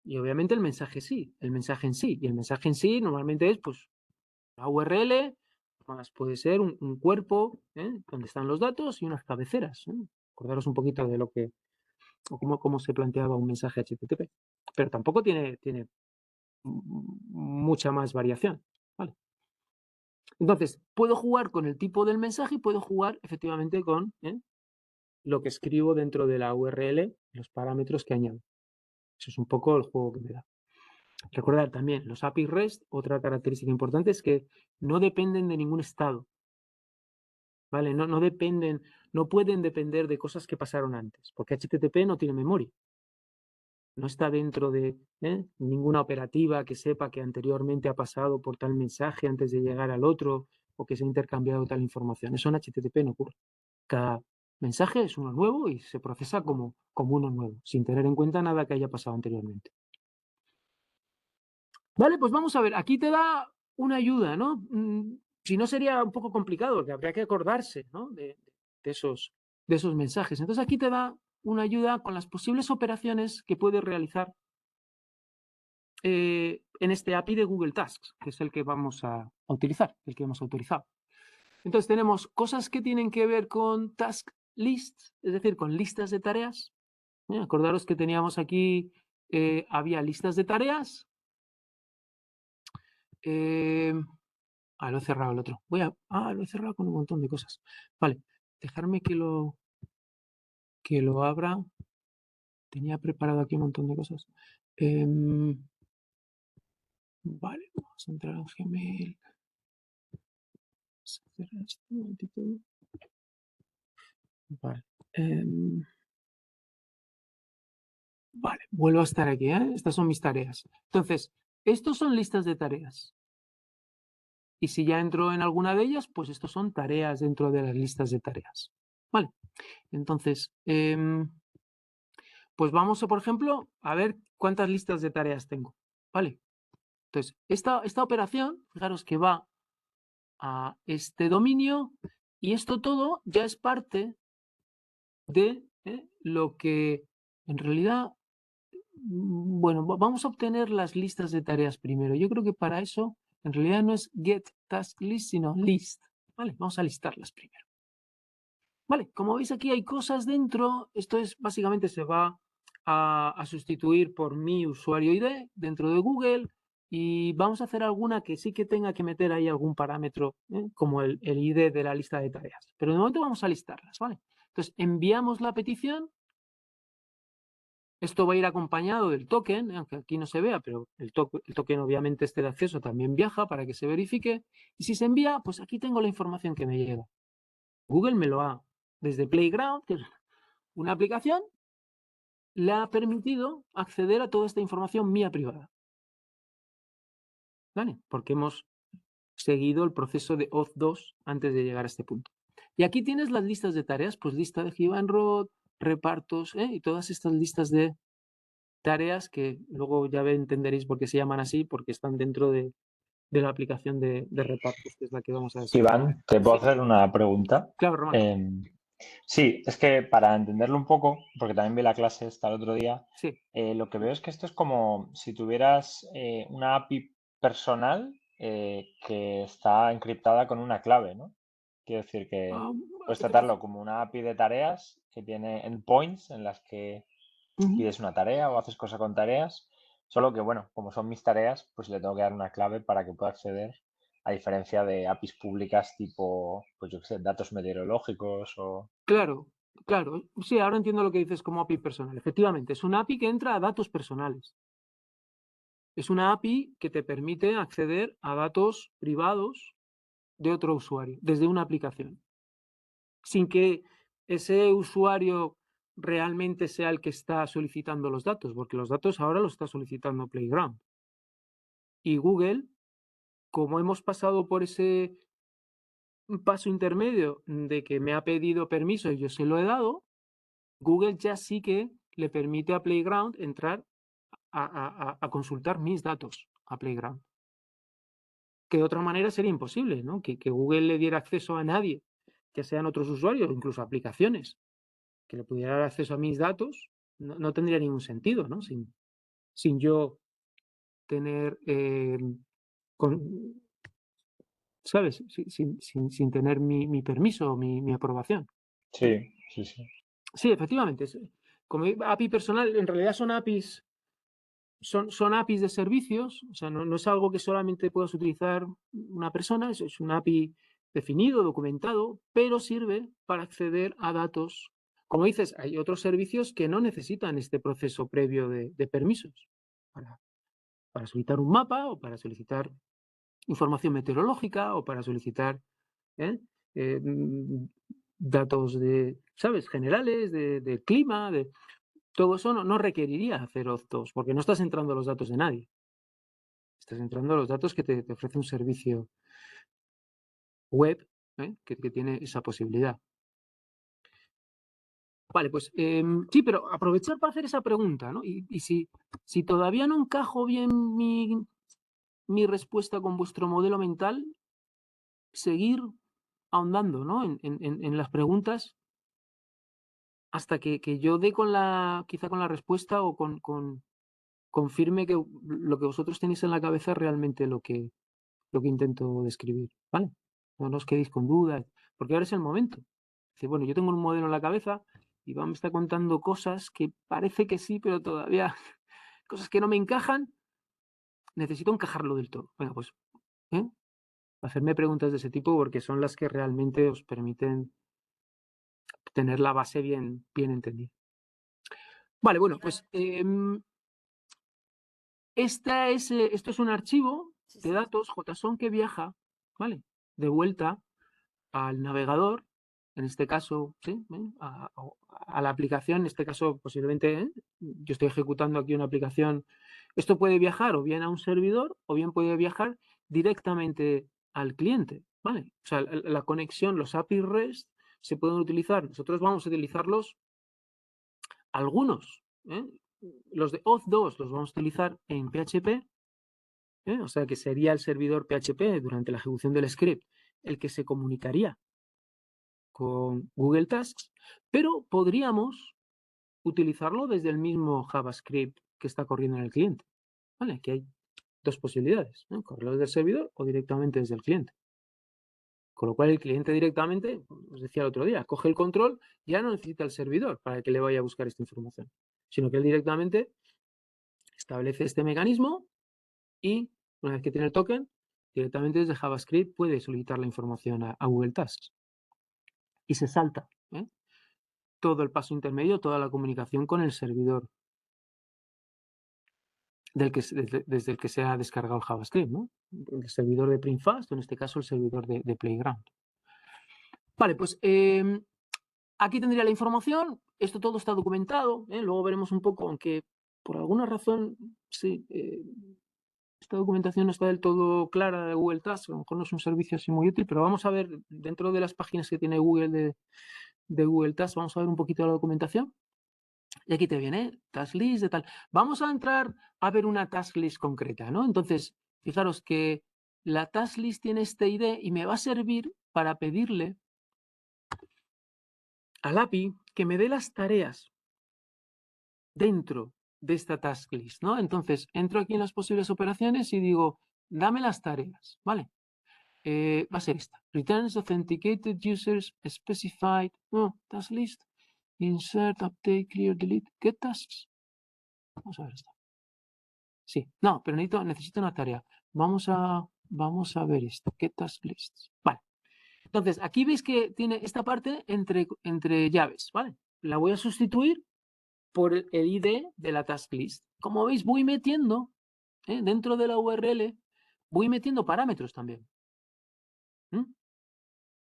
y obviamente el mensaje el mensaje en sí. Y el mensaje en sí normalmente es pues la URL, más puede ser un cuerpo donde están los datos y unas cabeceras. Acordaros un poquito de lo que, o cómo se planteaba un mensaje HTTP. Pero tampoco tiene mucha más variación. ¿Vale? Entonces, puedo jugar con el tipo del mensaje y puedo jugar efectivamente con lo que escribo dentro de la URL, los parámetros que añado. Eso es un poco el juego que me da. Recordar también, los API REST, otra característica importante es que no dependen de ningún estado. ¿Vale? No dependen, no pueden depender de cosas que pasaron antes, porque HTTP no tiene memoria. No está dentro de ninguna operativa que sepa que anteriormente ha pasado por tal mensaje antes de llegar al otro. o que se ha intercambiado tal información. Eso en HTTP no ocurre. Cada mensaje es uno nuevo y se procesa como uno nuevo, sin tener en cuenta nada que haya pasado anteriormente. Vale, pues vamos a ver, aquí te da una ayuda, ¿no? Si no sería un poco complicado, porque habría que acordarse, ¿no? de esos mensajes. Entonces aquí te da una ayuda con las posibles operaciones que puedes realizar en este API de Google Tasks, que es el que vamos a utilizar, el que hemos autorizado. Entonces tenemos cosas que tienen que ver con task lists, es decir, con listas de tareas. Acordaros que teníamos aquí, había listas de tareas. Lo he cerrado el otro. Lo he cerrado con un montón de cosas. Vale, dejarme que lo abra. Tenía preparado aquí un montón de cosas. Vale, vamos a entrar en Gmail. Vamos a cerrar esto un momentito. Vale. Vale, vuelvo a estar aquí, ¿eh? Estas son mis tareas. Entonces, estos son listas de tareas. Y si ya entro en alguna de ellas, pues estos son tareas dentro de las listas de tareas. Vale, entonces, pues vamos a, por ejemplo, a ver cuántas listas de tareas tengo. Vale, entonces, esta operación, fijaros que va a este dominio y esto todo ya es parte de lo que en realidad, bueno, vamos a obtener las listas de tareas primero. Yo creo que para eso en realidad no es get task list, sino list. Vale, vamos a listarlas primero. Vale, como veis aquí hay cosas dentro. Esto es básicamente se va a sustituir por mi usuario ID dentro de Google y vamos a hacer alguna que sí que tenga que meter ahí algún parámetro, como el ID de la lista de tareas. Pero de momento vamos a listarlas, ¿vale? Entonces enviamos la petición. Esto va a ir acompañado del token, aunque aquí no se vea, pero el token obviamente este de acceso también viaja para que se verifique. Y si se envía, pues aquí tengo la información que me llega. Google me lo ha, desde Playground, que es una aplicación, le ha permitido acceder a toda esta información mía privada. ¿Vale? Porque hemos seguido el proceso de auth 2 antes de llegar a este punto. Y aquí tienes las listas de tareas, pues lista de Givanrod, repartos, y todas estas listas de tareas que luego ya entenderéis por qué se llaman así, porque están dentro de la aplicación de repartos, que es la que vamos a desarrollar. Iván, ¿te puedo hacer una pregunta? Claro, Román. Sí, es que para entenderlo un poco, porque también vi la clase esta el otro día, Sí. lo que veo es que esto es como si tuvieras una API personal que está encriptada con una clave, ¿no? Quiero decir que puedes tratarlo como una API de tareas que tiene endpoints en las que pides una tarea o haces cosas con tareas, solo que, bueno, como son mis tareas, pues le tengo que dar una clave para que pueda acceder, a diferencia de APIs públicas tipo, pues yo qué sé, datos meteorológicos o... Claro, claro. Sí, ahora entiendo lo que dices como API personal. Efectivamente, es una API que entra a datos personales. Es una API que te permite acceder a datos privados de otro usuario desde una aplicación, sin que ese usuario realmente sea el que está solicitando los datos, porque los datos ahora los está solicitando Playground. Y Google, como hemos pasado por ese paso intermedio de que me ha pedido permiso y yo se lo he dado, Google ya sí que le permite a Playground entrar a consultar mis datos a Playground. Que de otra manera sería imposible, ¿no? Que Google le diera acceso a nadie, que sean otros usuarios, incluso aplicaciones, que le pudiera dar acceso a mis datos, no tendría ningún sentido, ¿no? Sin yo tener, ¿sabes? Sin tener mi permiso o mi aprobación. Sí, sí, sí. Sí, efectivamente. Como API personal, en realidad son APIs. Son APIs de servicios, o sea, no es algo que solamente puedas utilizar una persona, es un API definido, documentado, pero sirve para acceder a datos. Como dices, hay otros servicios que no necesitan este proceso previo de permisos para solicitar un mapa o para solicitar información meteorológica o para solicitar ¿eh? Datos ¿sabes? Generales, de clima, todo eso no requeriría hacer auth 2 porque no estás entrando los datos de nadie. Estás entrando los datos que te ofrece un servicio web que tiene esa posibilidad. Vale, pues sí, pero aprovechar para hacer esa pregunta, ¿no? Y si todavía no encajo bien mi respuesta con vuestro modelo mental, seguir ahondando, ¿no? en las preguntas hasta que yo dé quizá con la respuesta o confirme que lo que vosotros tenéis en la cabeza es realmente lo que intento describir, ¿vale? No os quedéis con dudas, porque ahora es el momento. Dice, bueno, yo tengo un modelo en la cabeza y Iván me está contando cosas que parece que sí, pero todavía cosas que no me encajan. Necesito encajarlo del todo. Venga, pues, hacerme preguntas de ese tipo porque son las que realmente os permiten tener la base bien entendida. Vale, bueno, pues esto es un archivo de datos JSON que viaja, ¿vale? De vuelta al navegador, en este caso, ¿sí? a la aplicación, en este caso posiblemente, yo estoy ejecutando aquí una aplicación, esto puede viajar o bien a un servidor o bien puede viajar directamente al cliente, ¿vale? O sea, la conexión, los API REST se pueden utilizar, nosotros vamos a utilizarlos algunos, los de Auth 2 los vamos a utilizar en PHP, o sea que sería el servidor PHP durante la ejecución del script el que se comunicaría con Google Tasks, pero podríamos utilizarlo desde el mismo JavaScript que está corriendo en el cliente. ¿Vale? Aquí hay dos posibilidades, correrlo desde el servidor o directamente desde el cliente. Con lo cual el cliente directamente, os decía el otro día, coge el control, ya no necesita el servidor para que le vaya a buscar esta información, sino que él directamente establece este mecanismo y una vez que tiene el token, directamente desde JavaScript puede solicitar la información a Google Tasks. Y se salta todo el paso intermedio, toda la comunicación con el servidor desde el que se ha descargado el JavaScript, ¿no? El servidor de Printfast, o en este caso el servidor de Playground. Vale, pues aquí tendría la información, esto todo está documentado, luego veremos un poco, aunque por alguna razón, sí, esta documentación no está del todo clara de Google Tasks, a lo mejor no es un servicio así muy útil, pero vamos a ver dentro de las páginas que tiene Google de Google Tasks, vamos a ver un poquito de la documentación. Y aquí te viene task list de tal. Vamos a entrar a ver una task list concreta, ¿no? Entonces, fijaros que la task list tiene este ID y me va a servir para pedirle al API que me dé las tareas dentro de esta task list, ¿no? Entonces, entro aquí en las posibles operaciones y digo, dame las tareas, ¿vale? Va a ser esta. Returns authenticated users specified task list. Insert, update, clear, delete, get tasks. Vamos a ver esto. Sí, no, pero necesito una tarea. Vamos a ver esto. Get task lists. Vale. Entonces, aquí veis que tiene esta parte entre llaves, ¿vale? La voy a sustituir por el ID de la task list. Como veis, voy metiendo, dentro de la URL, voy metiendo parámetros también.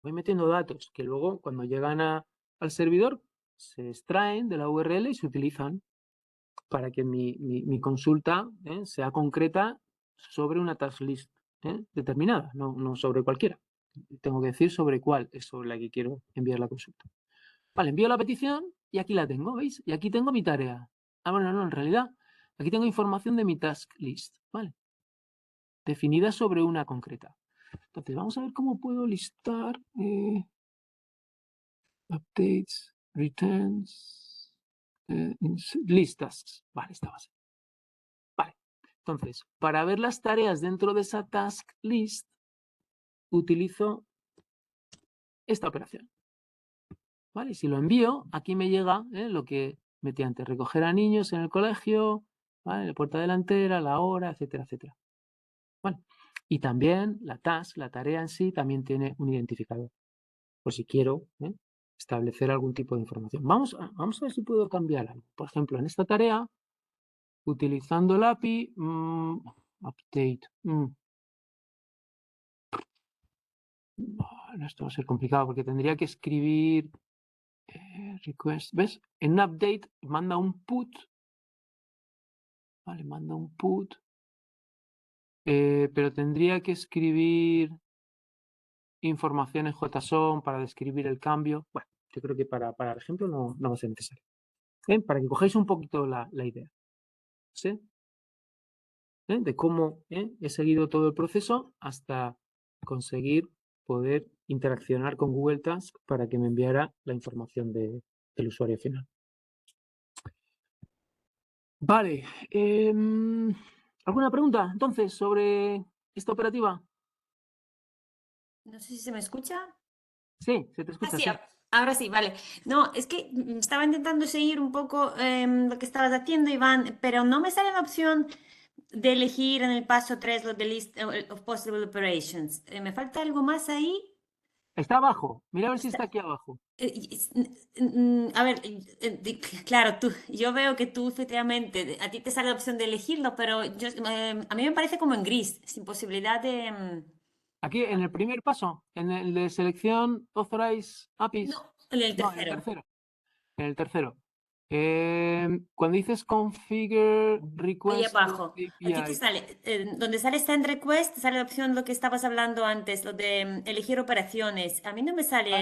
Voy metiendo datos que luego, cuando llegan al servidor, se extraen de la URL y se utilizan para que mi consulta sea concreta sobre una task list determinada, no sobre cualquiera. Tengo que decir sobre cuál es sobre la que quiero enviar la consulta. Vale, envío la petición y aquí la tengo, ¿veis? Y aquí tengo mi tarea. Ah, bueno, no, en realidad aquí tengo información de mi task list, ¿vale? Definida sobre una concreta. Entonces, vamos a ver cómo puedo listar updates, returns, list tasks. Vale, esta va a ser. Vale, entonces, para ver las tareas dentro de esa task list, utilizo esta operación. ¿Vale? Y si lo envío, aquí me llega lo que metí antes, recoger a niños en el colegio, ¿vale? La puerta delantera, la hora, etcétera, etcétera. Bueno, y también la task, la tarea en sí, también tiene un identificador, por si quiero establecer algún tipo de información. Vamos a ver si puedo cambiar algo. Por ejemplo, en esta tarea, utilizando el API, update. Bueno, esto va a ser complicado porque tendría que escribir request. ¿Ves? En update manda un put. Vale, manda un put. Pero tendría que escribir información en JSON para describir el cambio. Bueno, yo creo que para el ejemplo no va a ser necesario. Para que cojáis un poquito la idea. ¿Sí? De cómo he seguido todo el proceso hasta conseguir poder interaccionar con Google Tasks para que me enviara la información del usuario final. Vale. ¿Alguna pregunta entonces sobre esta operativa? No sé si se me escucha. Sí, se te escucha, sí, sí. ahora sí, vale. No, es que estaba intentando seguir un poco lo que estabas haciendo, Iván, pero no me sale la opción de elegir en el paso 3 lo de List of Possible Operations. ¿Me falta algo más ahí? Está abajo. Mira a ver si está aquí abajo. A ver, claro, yo veo que tú efectivamente, a ti te sale la opción de elegirlo, pero a mí me parece como en gris, sin posibilidad de... Aquí en el primer paso, en el de selección Authorize APIs. No, en el No, en el tercero. tercero. En el tercero. Cuando dices configure Ahí request to abajo. Aquí te API, sale, donde sale Send Request, te sale la opción lo que estabas hablando antes, lo de elegir operaciones. A mí no me sale...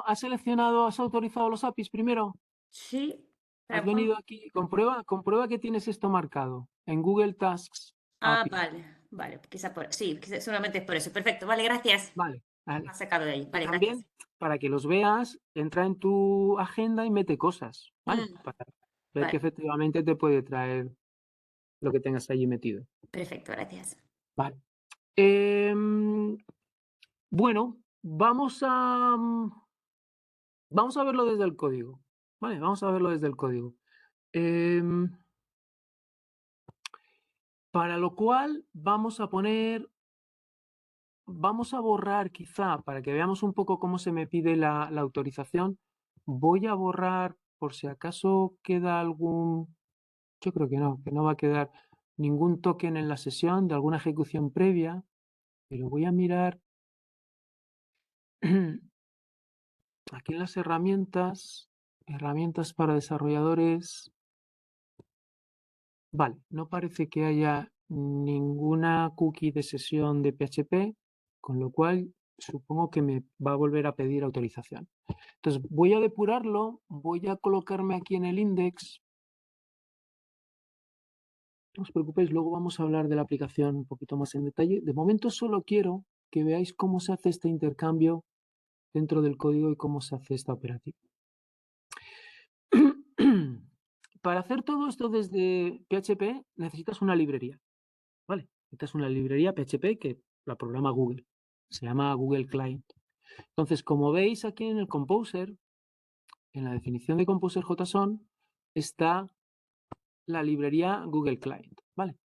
¿has seleccionado, has autorizado los APIs primero? Sí, Has pero venido aquí, comprueba que tienes esto marcado en Google Tasks API. vale, sí, seguramente es por eso. Perfecto, vale, gracias. Vale, Me vale. has sacado de ahí, Y vale, gracias. también, para que los veas, entra en tu agenda y mete cosas, ¿vale? Para ver que Vale, efectivamente te puede traer lo que tengas allí metido. perfecto, gracias. Vale. Bueno, vamos a verlo desde el código. Vale, vamos a verlo desde el código. Para lo cual vamos a borrar quizá, para que veamos un poco cómo se me pide la autorización, voy a borrar por si acaso queda algún, yo creo que no va a quedar ningún token en la sesión de alguna ejecución previa, pero voy a mirar aquí en las herramientas para desarrolladores. Vale, no parece que haya ninguna cookie de sesión de PHP, con lo cual supongo que me va a volver a pedir autorización. Entonces voy a depurarlo, voy a colocarme aquí en el index. No os preocupéis, luego vamos a hablar de la aplicación un poquito más en detalle. De momento solo quiero que veáis cómo se hace este intercambio dentro del código y cómo se hace esta operativa. Para hacer todo esto desde PHP necesitas una librería, ¿vale? Necesitas una librería PHP que la programa Google. Se llama Google Client. Entonces, como veis aquí en el Composer, en la definición de Composer JSON, está la librería Google Client, ¿vale?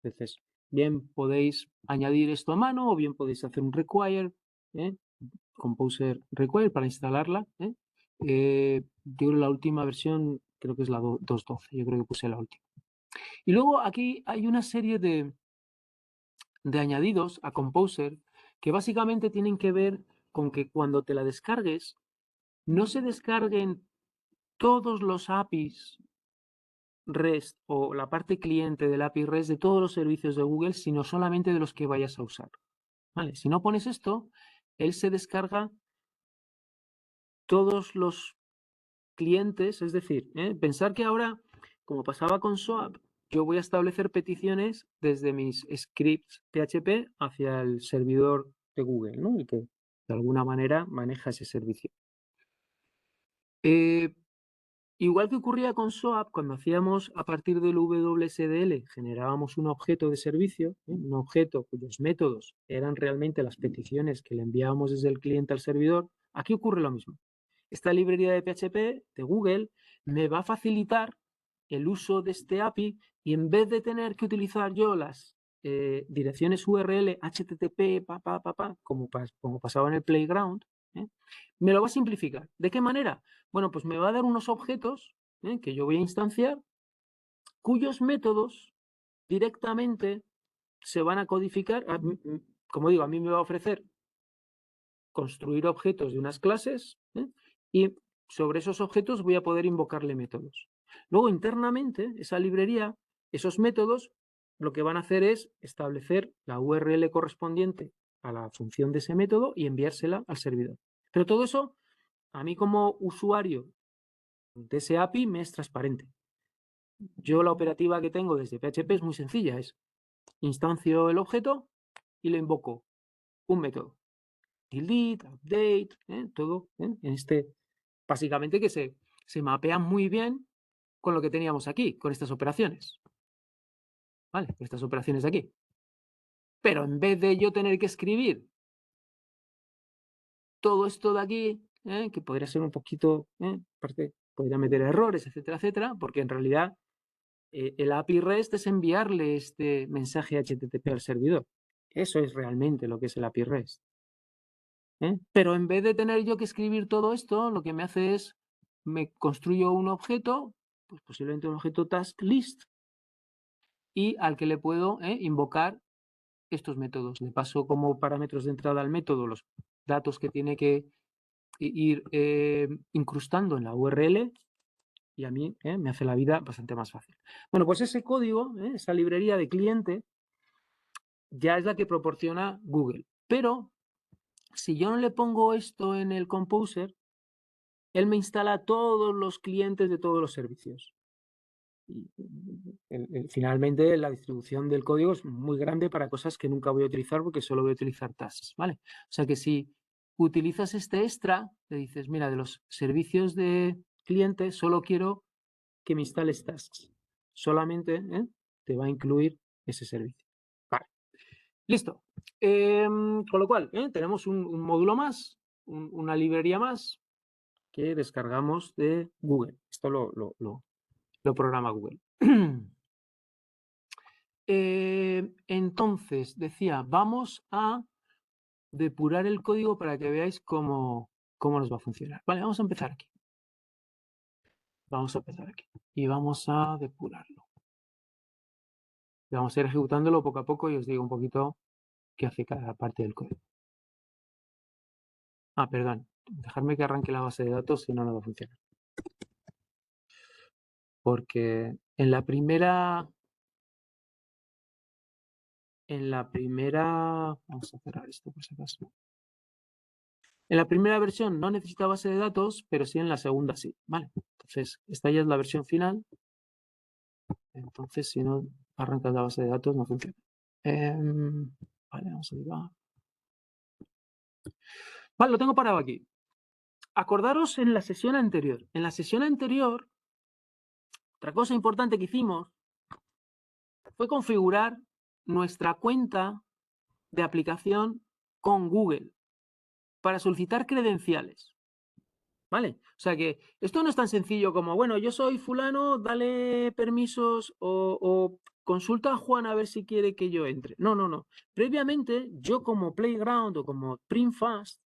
Entonces, bien podéis añadir esto a mano o bien podéis hacer un require, Composer require para instalarla. Yo la última versión creo que es la 2.12, yo creo que puse la última. Y luego aquí hay una serie de añadidos a Composer que básicamente tienen que ver con que cuando te la descargues, no se descarguen todos los APIs REST o la parte cliente del API REST de todos los servicios de Google, sino solamente de los que vayas a usar. ¿Vale? Si no pones esto, él se descarga todos los clientes, es decir, pensar que ahora, como pasaba con SOAP, yo voy a establecer peticiones desde mis scripts PHP hacia el servidor de Google, ¿no? El que de alguna manera maneja ese servicio. Igual que ocurría con SOAP, cuando hacíamos a partir del WSDL, generábamos un objeto de servicio, un objeto cuyos métodos eran realmente las peticiones que le enviábamos desde el cliente al servidor. Aquí ocurre lo mismo. Esta librería de PHP de Google me va a facilitar el uso de este API y en vez de tener que utilizar yo las direcciones URL HTTP, como pasaba en el Playground, me lo va a simplificar. ¿De qué manera? Bueno, pues me va a dar unos objetos que yo voy a instanciar cuyos métodos directamente se van a codificar. Como digo, a mí me va a ofrecer construir objetos de unas clases y sobre esos objetos voy a poder invocarle métodos. Luego, internamente, esa librería, esos métodos, lo que van a hacer es establecer la URL correspondiente a la función de ese método y enviársela al servidor. Pero todo eso, a mí como usuario de ese API, me es transparente. Yo la operativa que tengo desde PHP es muy sencilla, es instancio el objeto y le invoco un método. Delete, update, todo en este, básicamente que se mapea muy bien con lo que teníamos aquí, con estas operaciones. ¿Vale? Con estas operaciones de aquí. Pero en vez de yo tener que escribir todo esto de aquí, que podría ser un poquito, aparte podría meter errores, etcétera, etcétera, porque en realidad el API REST es enviarle este mensaje HTTP al servidor. Eso es realmente lo que es el API REST. Pero en vez de tener yo que escribir todo esto, lo que me hace es, me construyo un objeto, pues posiblemente un objeto task list, y al que le puedo invocar estos métodos. Le paso como parámetros de entrada al método los datos que tiene que ir incrustando en la URL, y a mí me hace la vida bastante más fácil. Bueno, pues ese código, esa librería de cliente, ya es la que proporciona Google. Pero si yo no le pongo esto en el Composer, él me instala todos los clientes de todos los servicios. Y finalmente la distribución del código es muy grande para cosas que nunca voy a utilizar porque solo voy a utilizar tasks, ¿vale? O sea que si utilizas este extra, le dices, mira, de los servicios de cliente solo quiero que me instales tasks. Solamente te va a incluir ese servicio. Vale. Listo. Con lo cual, tenemos un módulo más, una librería más que descargamos de Google. Esto lo programa Google. Entonces, decía, vamos a depurar el código para que veáis cómo nos va a funcionar. Vale, vamos a empezar aquí. Vamos a empezar aquí. Y vamos a depurarlo. Vamos a ir ejecutándolo poco a poco y os digo un poquito qué hace cada parte del código. Perdón. Dejarme que arranque la base de datos, si no, no va a funcionar. Porque en la primera... Vamos a cerrar esto por si acaso. En la primera versión no necesita base de datos, pero sí en la segunda sí, ¿vale? Entonces, esta ya es la versión final. Entonces, si no arrancas la base de datos, no funciona. Vale, vamos a ir. Vale, lo tengo parado aquí. Acordaros en la sesión anterior. En la sesión anterior, otra cosa importante que hicimos fue configurar nuestra cuenta de aplicación con Google para solicitar credenciales. ¿Vale? O sea que esto no es tan sencillo como, bueno, yo soy fulano, dale permisos o consulta a Juan a ver si quiere que yo entre. No, no, no. Previamente, yo como Playground o como Printfast,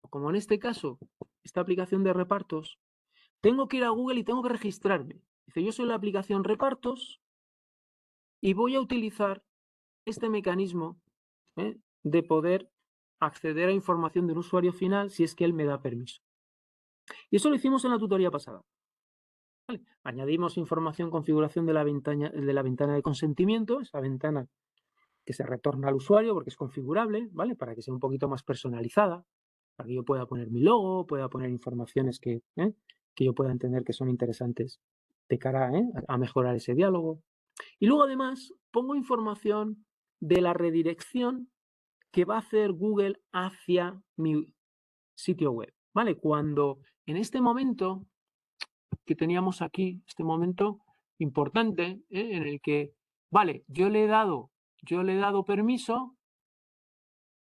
o como en este caso, esta aplicación de repartos, tengo que ir a Google y tengo que registrarme. Dice, yo soy la aplicación repartos y voy a utilizar este mecanismo de poder acceder a información del usuario final si es que él me da permiso. Y eso lo hicimos en la tutoría pasada. ¿Vale? Añadimos información, configuración de la ventana de consentimiento, esa ventana que se retorna al usuario porque es configurable, ¿vale? Para que sea un poquito más personalizada, para que yo pueda poner mi logo, pueda poner informaciones que yo pueda entender que son interesantes de cara a mejorar ese diálogo. Y luego además pongo información de la redirección que va a hacer Google hacia mi sitio web, ¿vale? Cuando en este momento que teníamos aquí, este momento importante, en el que, vale, yo le he dado permiso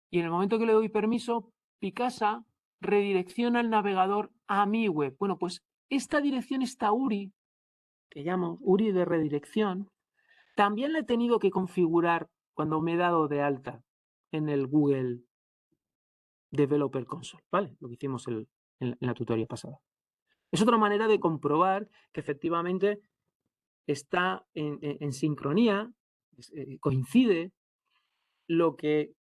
y en el momento que le doy permiso, Picasa redirecciona el navegador a mi web. Bueno, pues esta dirección, esta URI, que llamo URI de redirección, también la he tenido que configurar cuando me he dado de alta en el Google Developer Console, ¿vale? Lo que hicimos en la tutoría pasada. Es otra manera de comprobar que efectivamente está en sincronía, coincide lo que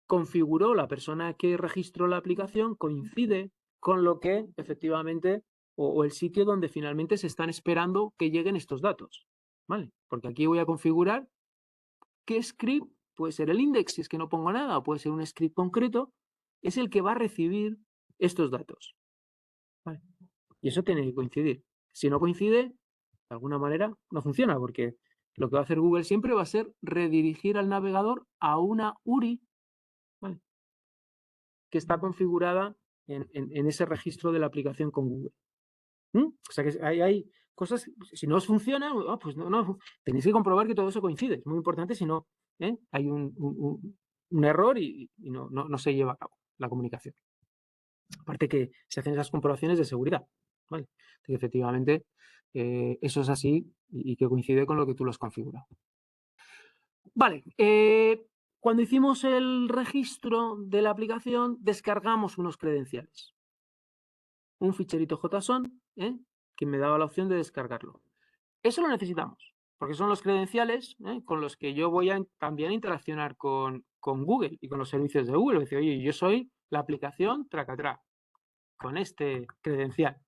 configuró la persona que registró la aplicación, coincide con lo que efectivamente, o el sitio donde finalmente se están esperando que lleguen estos datos, ¿vale? Porque aquí voy a configurar qué script puede ser el index, si es que no pongo nada, o puede ser un script concreto, es el que va a recibir estos datos. ¿Vale? Y eso tiene que coincidir. Si no coincide, de alguna manera no funciona, porque lo que va a hacer Google siempre va a ser redirigir al navegador a una URI, ¿vale?, que está configurada en ese registro de la aplicación con Google. O sea que hay cosas, si no os funciona, pues no, tenéis que comprobar que todo eso coincide. Es muy importante, si no, hay un error y no se lleva a cabo la comunicación. Aparte que se hacen esas comprobaciones de seguridad, ¿vale? Que efectivamente eso es así y que coincide con lo que tú lo has configurado. Vale, cuando hicimos el registro de la aplicación, descargamos unos credenciales. Un ficherito JSON, que me daba la opción de descargarlo. Eso lo necesitamos, porque son los credenciales con los que yo voy a también interaccionar con Google y con los servicios de Google. Decir, oye, yo soy la aplicación Tracatrá, con este credencial.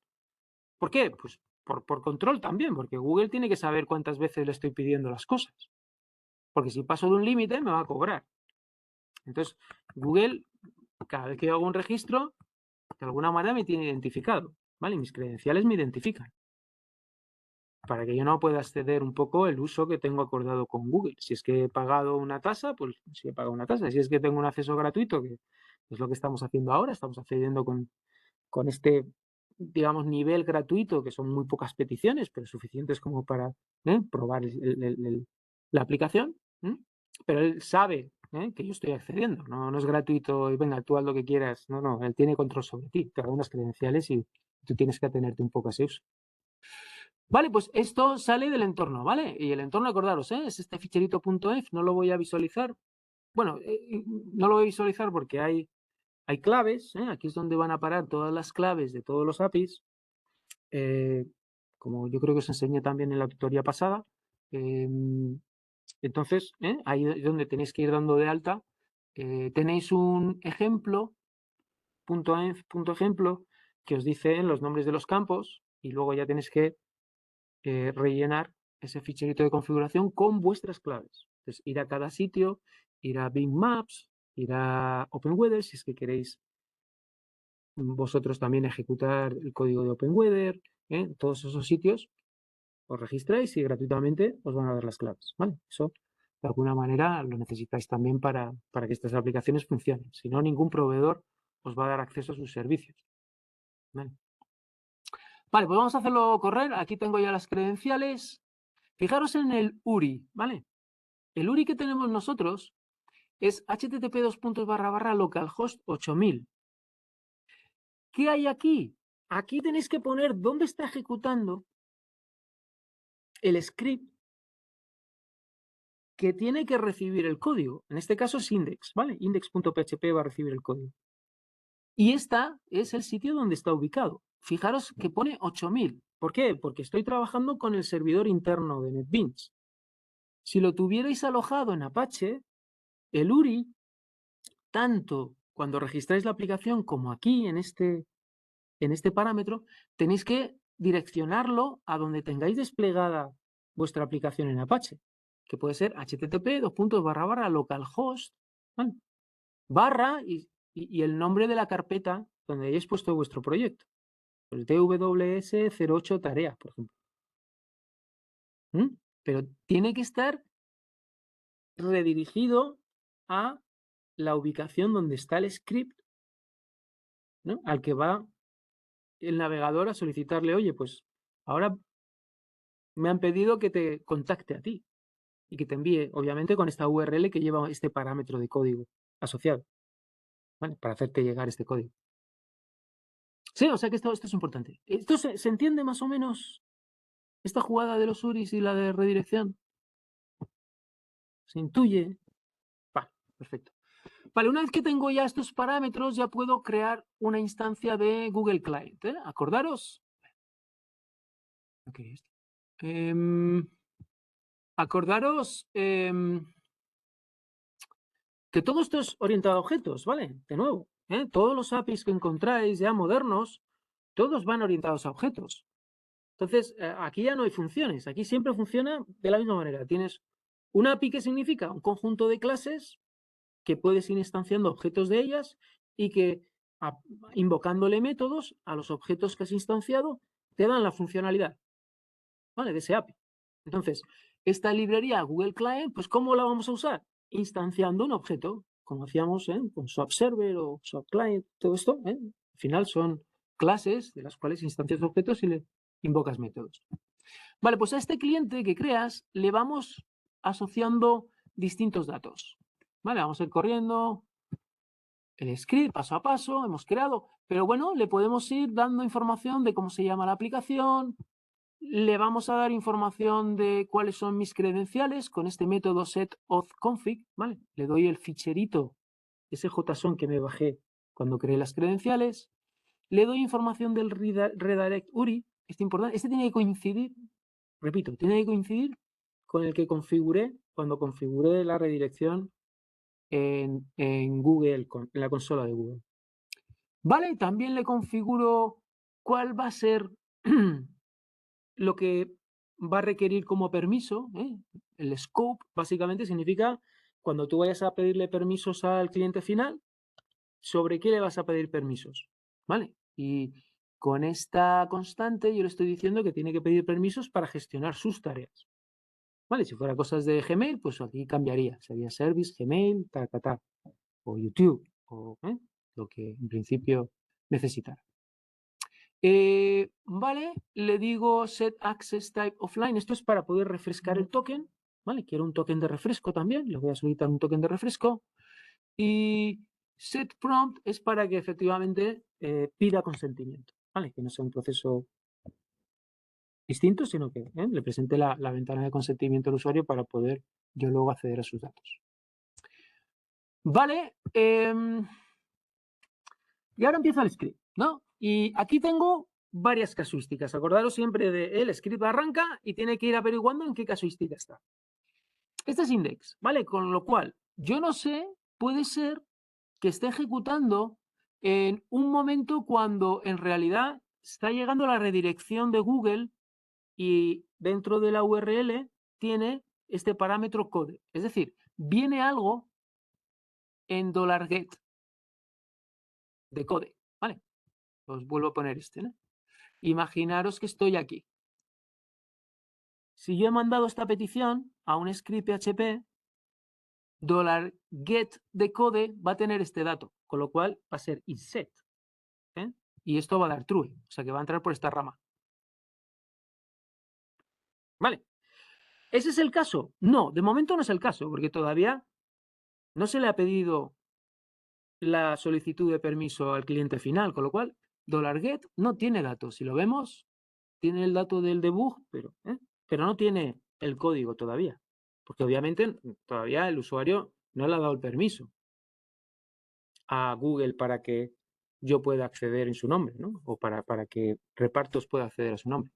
¿Por qué? Pues por control también, porque Google tiene que saber cuántas veces le estoy pidiendo las cosas. Porque si paso de un límite, me va a cobrar. Entonces, Google, cada vez que yo hago un registro, de alguna manera me tiene identificado, ¿vale? Mis credenciales me identifican, para que yo no pueda acceder un poco el uso que tengo acordado con Google. Si es que he pagado una tasa, pues si he pagado una tasa. Si es que tengo un acceso gratuito, que es lo que estamos haciendo ahora, estamos accediendo con este, digamos, nivel gratuito, que son muy pocas peticiones, pero suficientes como para probar la aplicación. Pero él sabe que yo estoy accediendo, no es gratuito y venga, tú haz lo que quieras. No, él tiene control sobre ti, te da unas credenciales y tú tienes que atenerte un poco a ese uso. Vale, pues esto sale del entorno, ¿vale? Y el entorno, acordaros, es este ficherito.env, no lo voy a visualizar. Bueno, no lo voy a visualizar porque hay claves, aquí es donde van a parar todas las claves de todos los APIs, como yo creo que os enseñé también en la tutoría pasada. Entonces, ahí es donde tenéis que ir dando de alta. Tenéis un ejemplo, .env.ejemplo, que os dice los nombres de los campos y luego ya tenéis que rellenar ese ficherito de configuración con vuestras claves. Entonces, ir a cada sitio, ir a Bing Maps, ir a OpenWeather, si es que queréis vosotros también ejecutar el código de OpenWeather, todos esos sitios, os registráis y gratuitamente os van a dar las claves, ¿vale? Eso, de alguna manera, lo necesitáis también para que estas aplicaciones funcionen. Si no, ningún proveedor os va a dar acceso a sus servicios, ¿vale? Vale, pues vamos a hacerlo correr. Aquí tengo ya las credenciales. Fijaros en el URI, ¿vale? El URI que tenemos nosotros es http://localhost 8000. ¿Qué hay aquí? Aquí tenéis que poner dónde está ejecutando el script que tiene que recibir el código. En este caso es index, ¿vale? Index.php va a recibir el código. Y este es el sitio donde está ubicado. Fijaros que pone 8000. ¿Por qué? Porque estoy trabajando con el servidor interno de NetBeans. Si lo tuvierais alojado en Apache, el URI, tanto cuando registráis la aplicación como aquí en este parámetro, tenéis que direccionarlo a donde tengáis desplegada vuestra aplicación en Apache, que puede ser http://localhost, ¿vale?, barra y el nombre de la carpeta donde hayáis puesto vuestro proyecto. El TWS08 tarea, por ejemplo. Pero tiene que estar redirigido a la ubicación donde está el script, ¿no?, al que va el navegador a solicitarle, oye, pues ahora me han pedido que te contacte a ti y que te envíe, obviamente, con esta URL que lleva este parámetro de código asociado, ¿vale?, para hacerte llegar este código. Sí, o sea que esto es importante. ¿Esto se entiende más o menos, esta jugada de los URIs y la de redirección? ¿Se intuye? Vale, perfecto. Vale, una vez que tengo ya estos parámetros, ya puedo crear una instancia de Google Client, ¿Acordaros? Okay. Acordaros que todo esto es orientado a objetos, ¿vale? De nuevo, todos los APIs que encontráis ya modernos, todos van orientados a objetos. Entonces, aquí ya no hay funciones. Aquí siempre funciona de la misma manera. Tienes ¿Una API qué significa? Un conjunto de clases que puedes ir instanciando objetos de ellas y que invocándole métodos a los objetos que has instanciado te dan la funcionalidad, ¿vale? De ese API. Entonces, esta librería Google Client, pues ¿cómo la vamos a usar? Instanciando un objeto, como hacíamos con Swap Server o Swap Client, todo esto, al final son clases de las cuales instancias objetos y le invocas métodos. Vale, pues a este cliente que creas le vamos asociando distintos datos. Vale, vamos a ir corriendo el script paso a paso, hemos creado, pero bueno, le podemos ir dando información de cómo se llama la aplicación, le vamos a dar información de cuáles son mis credenciales con este método setAuthConfig, ¿vale? Le doy el ficherito, ese JSON que me bajé cuando creé las credenciales, le doy información del redirect URI, este importante, este tiene que coincidir, repito, tiene que coincidir con el que configuré cuando configuré la redirección en Google, en la consola de Google. Vale, también le configuro cuál va a ser lo que va a requerir como permiso. El scope básicamente significa cuando tú vayas a pedirle permisos al cliente final, sobre qué le vas a pedir permisos. ¿Vale? Y con esta constante yo le estoy diciendo que tiene que pedir permisos para gestionar sus tareas. ¿Vale? Si fuera cosas de Gmail, pues aquí cambiaría. Sería Service, Gmail, o YouTube, o lo que en principio necesitará. Vale, le digo set access type offline. Esto es para poder refrescar el token. Vale, quiero un token de refresco también. Le voy a solicitar un token de refresco. Y set prompt es para que efectivamente pida consentimiento. Vale, que no sea un proceso distinto, sino que le presente la ventana de consentimiento al usuario para poder yo luego acceder a sus datos. Vale, y ahora empieza el script, ¿no? Y aquí tengo varias casuísticas. Acordaros siempre de el script arranca y tiene que ir averiguando en qué casuística está. Este es index, ¿vale? Con lo cual, yo no sé, puede ser que esté ejecutando en un momento cuando en realidad está llegando la redirección de Google y dentro de la URL tiene este parámetro code. Es decir, viene algo en $get de code, ¿vale? Os vuelvo a poner este, ¿no? Imaginaros que estoy aquí. Si yo he mandado esta petición a un script PHP, $get de code va a tener este dato, con lo cual va a ser isSet. Y esto va a dar true, o sea que va a entrar por esta rama. ¿Vale? ¿Ese es el caso? No, de momento no es el caso, porque todavía no se le ha pedido la solicitud de permiso al cliente final, con lo cual $get no tiene datos. Si lo vemos, tiene el dato del debug, pero no tiene el código todavía, porque obviamente todavía el usuario no le ha dado el permiso a Google para que yo pueda acceder en su nombre, ¿no? O para que Repartos pueda acceder a su nombre.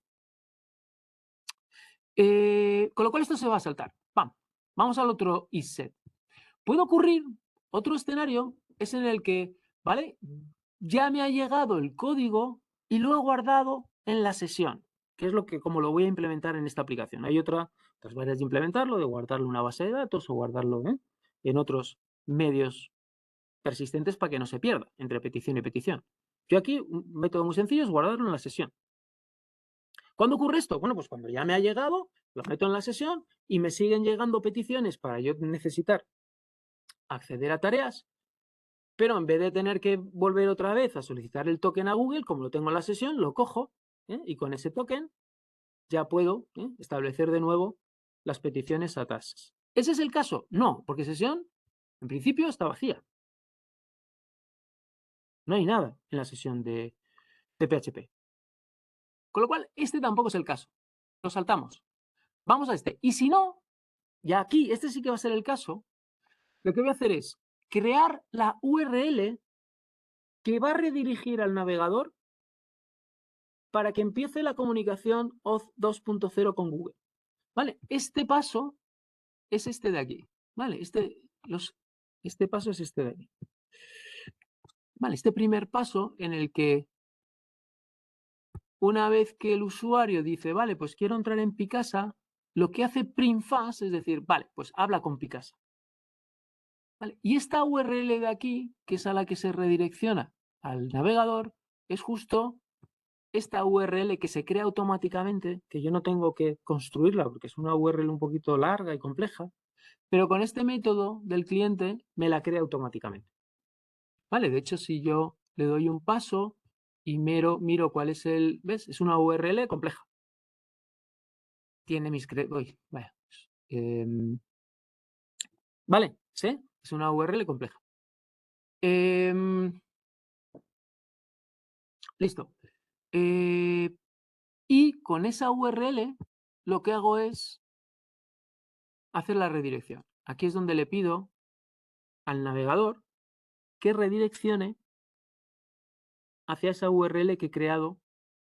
Con lo cual esto se va a saltar. ¡Pam! Vamos al otro isSet. Puede ocurrir, otro escenario es en el que, ¿vale? Ya me ha llegado el código y lo he guardado en la sesión, que es lo que, como lo voy a implementar en esta aplicación. Hay otras maneras de implementarlo, de guardarlo en una base de datos o guardarlo en otros medios persistentes para que no se pierda entre petición y petición. Yo aquí, un método muy sencillo es guardarlo en la sesión. ¿Cuándo ocurre esto? Bueno, pues cuando ya me ha llegado, lo meto en la sesión y me siguen llegando peticiones para yo necesitar acceder a tareas, pero en vez de tener que volver otra vez a solicitar el token a Google, como lo tengo en la sesión, lo cojo y con ese token ya puedo establecer de nuevo las peticiones a tasks. ¿Ese es el caso? No, porque sesión en principio está vacía. No hay nada en la sesión de PHP. Con lo cual, este tampoco es el caso. Lo saltamos. Vamos a este. Y si no, ya aquí, este sí que va a ser el caso, lo que voy a hacer es crear la URL que va a redirigir al navegador para que empiece la comunicación Auth 2.0 con Google. ¿Vale? Este paso es este de aquí. ¿Vale? Este paso es este de aquí. ¿Vale? Este primer paso en el que una vez que el usuario dice, vale, pues quiero entrar en Picasa, lo que hace printfast es decir, vale, pues habla con Picasa. ¿Vale? Y esta URL de aquí, que es a la que se redirecciona al navegador, es justo esta URL que se crea automáticamente, que yo no tengo que construirla porque es una URL un poquito larga y compleja, pero con este método del cliente me la crea automáticamente. ¿Vale? De hecho, si yo le doy un paso y miro cuál es el... ¿Ves? Es una URL compleja. Tiene mis... vaya. Vale, ¿sí? Es una URL compleja. Listo. Y con esa URL lo que hago es hacer la redirección. Aquí es donde le pido al navegador que redireccione hacia esa URL que he creado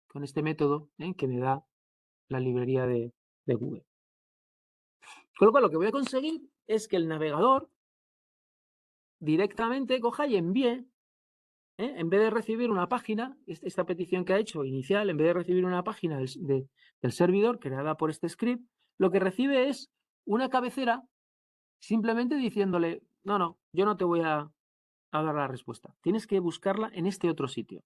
con este método que me da la librería de Google. Con lo cual lo que voy a conseguir es que el navegador directamente coja y envíe, en vez de recibir una página, esta petición que ha hecho inicial, en vez de recibir una página del servidor creada por este script, lo que recibe es una cabecera simplemente diciéndole, no, yo no te voy a dar la respuesta. Tienes que buscarla en este otro sitio.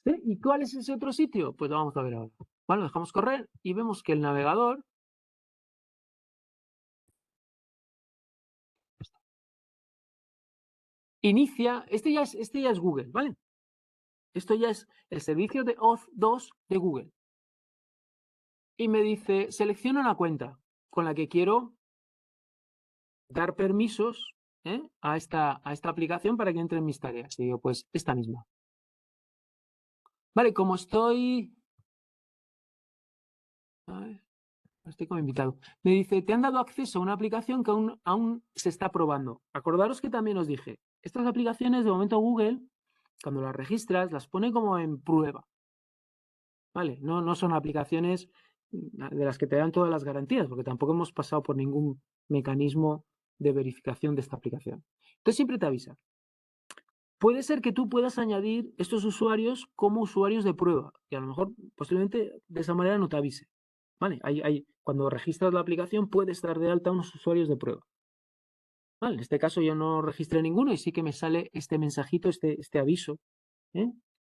¿Sí? ¿Y cuál es ese otro sitio? Pues lo vamos a ver ahora. Bueno, dejamos correr y vemos que el navegador inicia, este ya es Google, ¿vale? Esto ya es el servicio de Auth 2 de Google. Y me dice, selecciona una cuenta con la que quiero dar permisos a esta aplicación para que entre en mis tareas. Y digo, pues esta misma. Vale, como estoy... A ver, estoy como invitado. Me dice, te han dado acceso a una aplicación que aún se está probando. Acordaros que también os dije, estas aplicaciones de momento Google, cuando las registras, las pone como en prueba. ¿Vale? No son aplicaciones de las que te dan todas las garantías, porque tampoco hemos pasado por ningún mecanismo de verificación de esta aplicación. Entonces siempre te avisa. Puede ser que tú puedas añadir estos usuarios como usuarios de prueba, y a lo mejor posiblemente de esa manera no te avise. ¿Vale? Cuando registras la aplicación puedes dar de alta unos usuarios de prueba. ¿Vale? En este caso yo no registré ninguno y sí que me sale este mensajito, este aviso,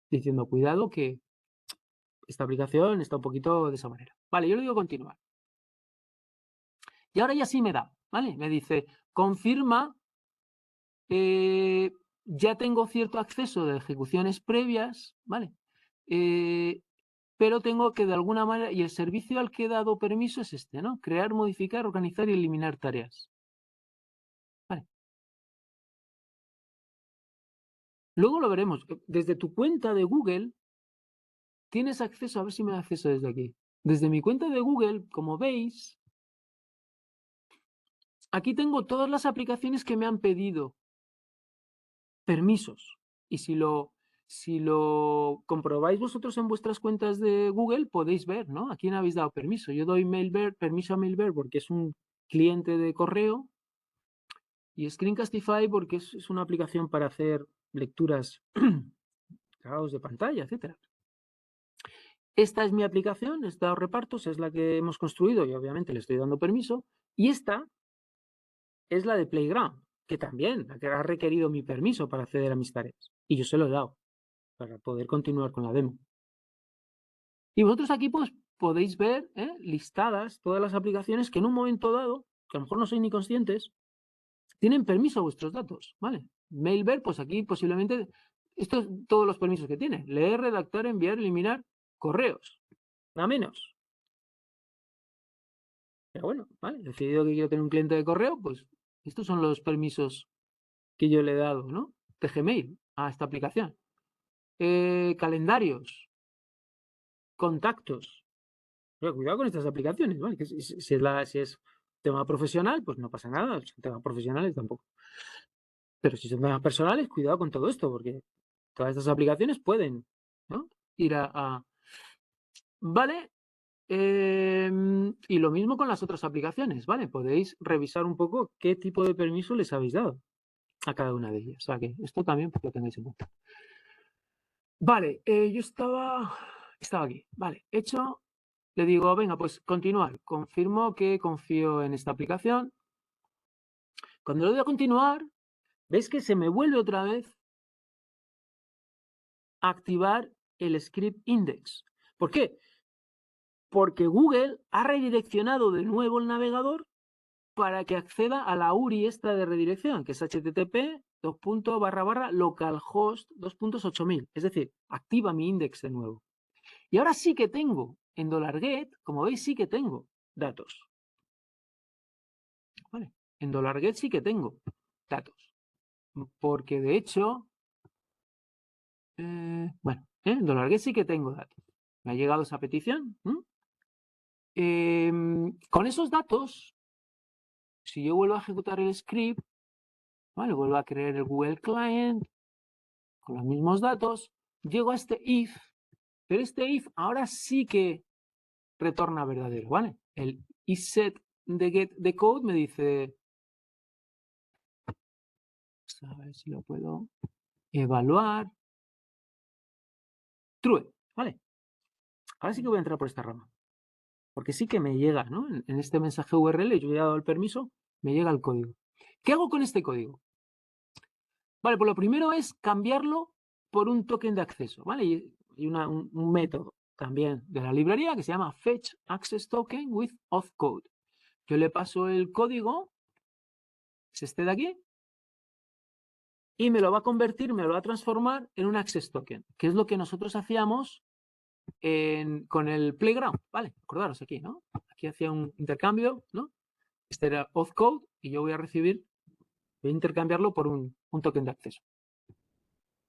diciendo cuidado que esta aplicación está un poquito de esa manera. Vale, yo le digo continuar. Y ahora ya sí me da, ¿vale? Me dice, confirma, ya tengo cierto acceso de ejecuciones previas, ¿vale? Pero tengo que de alguna manera, y el servicio al que he dado permiso es este, ¿no? Crear, modificar, organizar y eliminar tareas. Vale. Luego lo veremos. Desde tu cuenta de Google tienes acceso, a ver si me da acceso desde aquí. Desde mi cuenta de Google, como veis, aquí tengo todas las aplicaciones que me han pedido permisos. Y si lo comprobáis vosotros en vuestras cuentas de Google, podéis ver, ¿no? ¿A quién habéis dado permiso? Yo doy permiso a Mailbird porque es un cliente de correo y Screencastify porque es una aplicación para hacer lecturas grabados de pantalla, etcétera. Esta es mi aplicación, esta repartos es la que hemos construido y obviamente le estoy dando permiso. Y esta es la de Playground, que también ha requerido mi permiso para acceder a mis tareas. Y yo se lo he dado para poder continuar con la demo. Y vosotros aquí pues podéis ver listadas todas las aplicaciones que en un momento dado, que a lo mejor no sois ni conscientes, tienen permiso a vuestros datos, ¿vale? Mailbird, pues aquí posiblemente, estos todos los permisos que tiene. Leer, redactar, enviar, eliminar correos. Nada menos. Pero bueno, ¿vale? He decidido que quiero tener un cliente de correo, pues estos son los permisos que yo le he dado, ¿no? De Gmail a esta aplicación. Calendarios. Contactos. Pero cuidado con estas aplicaciones, ¿vale? Que si es tema profesional, pues no pasa nada. Si son temas profesionales tampoco. Pero si son temas personales, cuidado con todo esto, porque todas estas aplicaciones pueden, ¿no? Ir a... ¿Vale? Y lo mismo con las otras aplicaciones, ¿vale? Podéis revisar un poco qué tipo de permiso les habéis dado a cada una de ellas. O sea que esto también pues, lo tengáis en cuenta. Vale, yo estaba aquí. Vale, hecho le digo, venga, pues continuar. Confirmo que confío en esta aplicación. Cuando le doy a continuar, ¿veis que se me vuelve otra vez a activar el script index? ¿Por qué? Porque Google ha redireccionado de nuevo el navegador para que acceda a la URI esta de redirección, que es http://localhost 2.8000. Es decir, activa mi index de nuevo. Y ahora sí que tengo en $get, como veis, sí que tengo datos. ¿Vale? En $get sí que tengo datos. Porque de hecho, en $get sí que tengo datos. Me ha llegado esa petición. Con esos datos, si yo vuelvo a ejecutar el script, ¿vale? Vuelvo a crear el Google Client con los mismos datos, llego a este if, pero este if ahora sí que retorna verdadero, ¿vale? El isSet de get de code me dice, a ver si lo puedo evaluar, true, ¿vale? Ahora sí que voy a entrar por esta rama, porque sí que me llega, ¿no? En este mensaje URL, yo ya he dado el permiso, me llega el código. ¿Qué hago con este código? Vale, pues lo primero es cambiarlo por un token de acceso, ¿vale? Y un método también de la librería que se llama Fetch Access Token with Auth Code. Yo le paso el código, es este de aquí, y me lo va a convertir, me lo va a transformar en un Access Token, que es lo que nosotros hacíamos con el Playground, ¿vale? Acordaros aquí, ¿no? Aquí hacía un intercambio, ¿no? Este era Auth Code y yo voy a intercambiarlo por un token de acceso.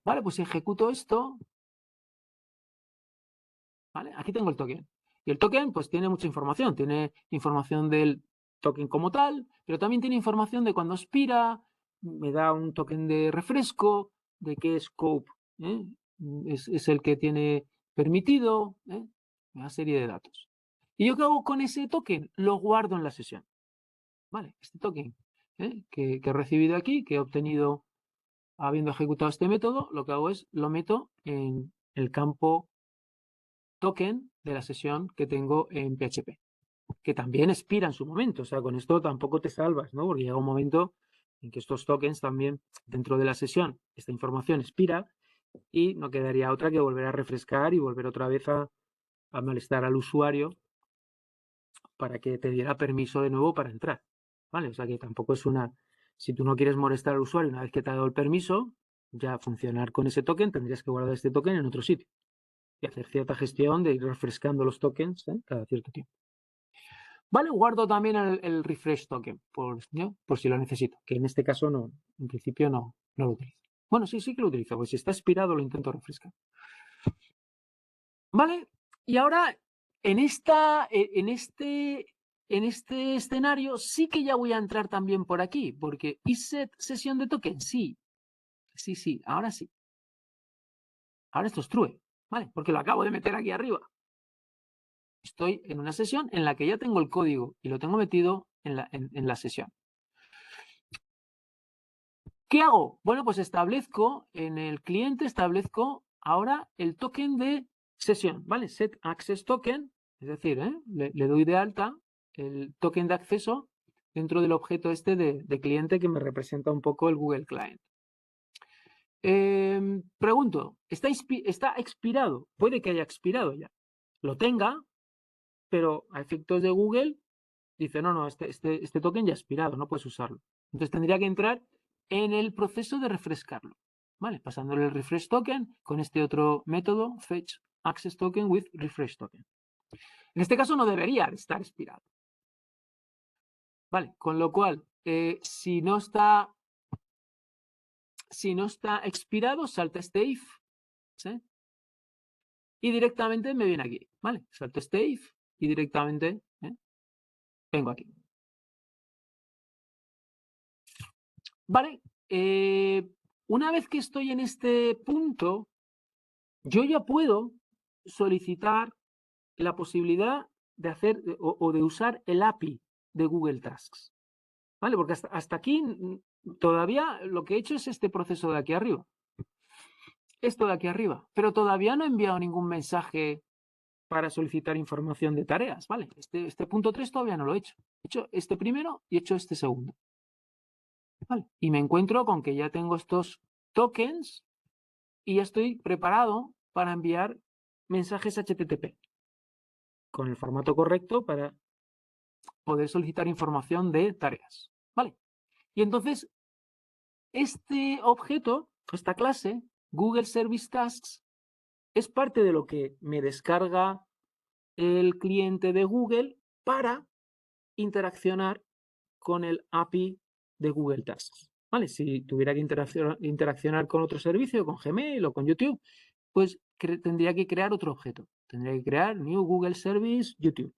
Vale, pues si ejecuto esto, ¿vale? Aquí tengo el token. Y el token, pues tiene mucha información. Tiene información del token como tal, pero también tiene información de cuando expira, me da un token de refresco, de qué scope es el que tiene permitido, una serie de datos. ¿Y yo qué hago con ese token? Lo guardo en la sesión. ¿Vale? Este token que he recibido aquí, que he obtenido habiendo ejecutado este método, lo que hago es lo meto en el campo token de la sesión que tengo en PHP, que también expira en su momento. O sea, con esto tampoco te salvas, ¿no? Porque llega un momento en que estos tokens también, dentro de la sesión, esta información expira y no quedaría otra que volver a refrescar y volver otra vez a molestar al usuario para que te diera permiso de nuevo para entrar, ¿vale? O sea, que tampoco es una... Si tú no quieres molestar al usuario una vez que te ha dado el permiso, ya funcionar con ese token, tendrías que guardar este token en otro sitio y hacer cierta gestión de ir refrescando los tokens cada cierto tiempo. Vale, guardo también el refresh token por si lo necesito, que en este caso no, en principio no lo utilizo. Bueno, sí que lo utilizo, pues si está expirado lo intento refrescar. Vale, y ahora en este escenario sí que ya voy a entrar también por aquí, porque isSet sesión de token, sí, ahora sí. Ahora esto es true, ¿vale? Porque lo acabo de meter aquí arriba. Estoy en una sesión en la que ya tengo el código y lo tengo metido en la sesión. ¿Qué hago? Bueno, pues en el cliente establezco ahora el token de sesión, ¿vale? Set access token, es decir, le doy de alta el token de acceso dentro del objeto este de cliente que me representa un poco el Google Client. Pregunto, ¿está expirado? Puede que haya expirado ya. Lo tenga, pero a efectos de Google dice, no, este token ya ha expirado, no puedes usarlo. Entonces tendría que entrar en el proceso de refrescarlo, ¿vale? Pasándole el refresh token con este otro método, fetch access token with refresh token. En este caso no debería estar expirado. Vale, con lo cual, si no está expirado, salta este if, ¿sí? Y directamente me viene aquí, ¿vale? Salto este if y directamente vengo aquí. Vale, una vez que estoy en este punto, yo ya puedo solicitar la posibilidad de hacer o de usar el API de Google Tasks. ¿Vale? Porque hasta aquí todavía lo que he hecho es este proceso de aquí arriba. Esto de aquí arriba. Pero todavía no he enviado ningún mensaje para solicitar información de tareas, ¿vale? Este punto 3 todavía no lo he hecho. He hecho este primero y he hecho este segundo. ¿Vale? Y me encuentro con que ya tengo estos tokens y ya estoy preparado para enviar mensajes HTTP con el formato correcto para poder solicitar información de tareas. ¿Vale? Y entonces, este objeto, esta clase, Google Service Tasks, es parte de lo que me descarga el cliente de Google para interaccionar con el API de Google Tasks. ¿Vale? Si tuviera que interaccionar con otro servicio, con Gmail o con YouTube, pues tendría que crear otro objeto. Tendría que crear New Google Service YouTube.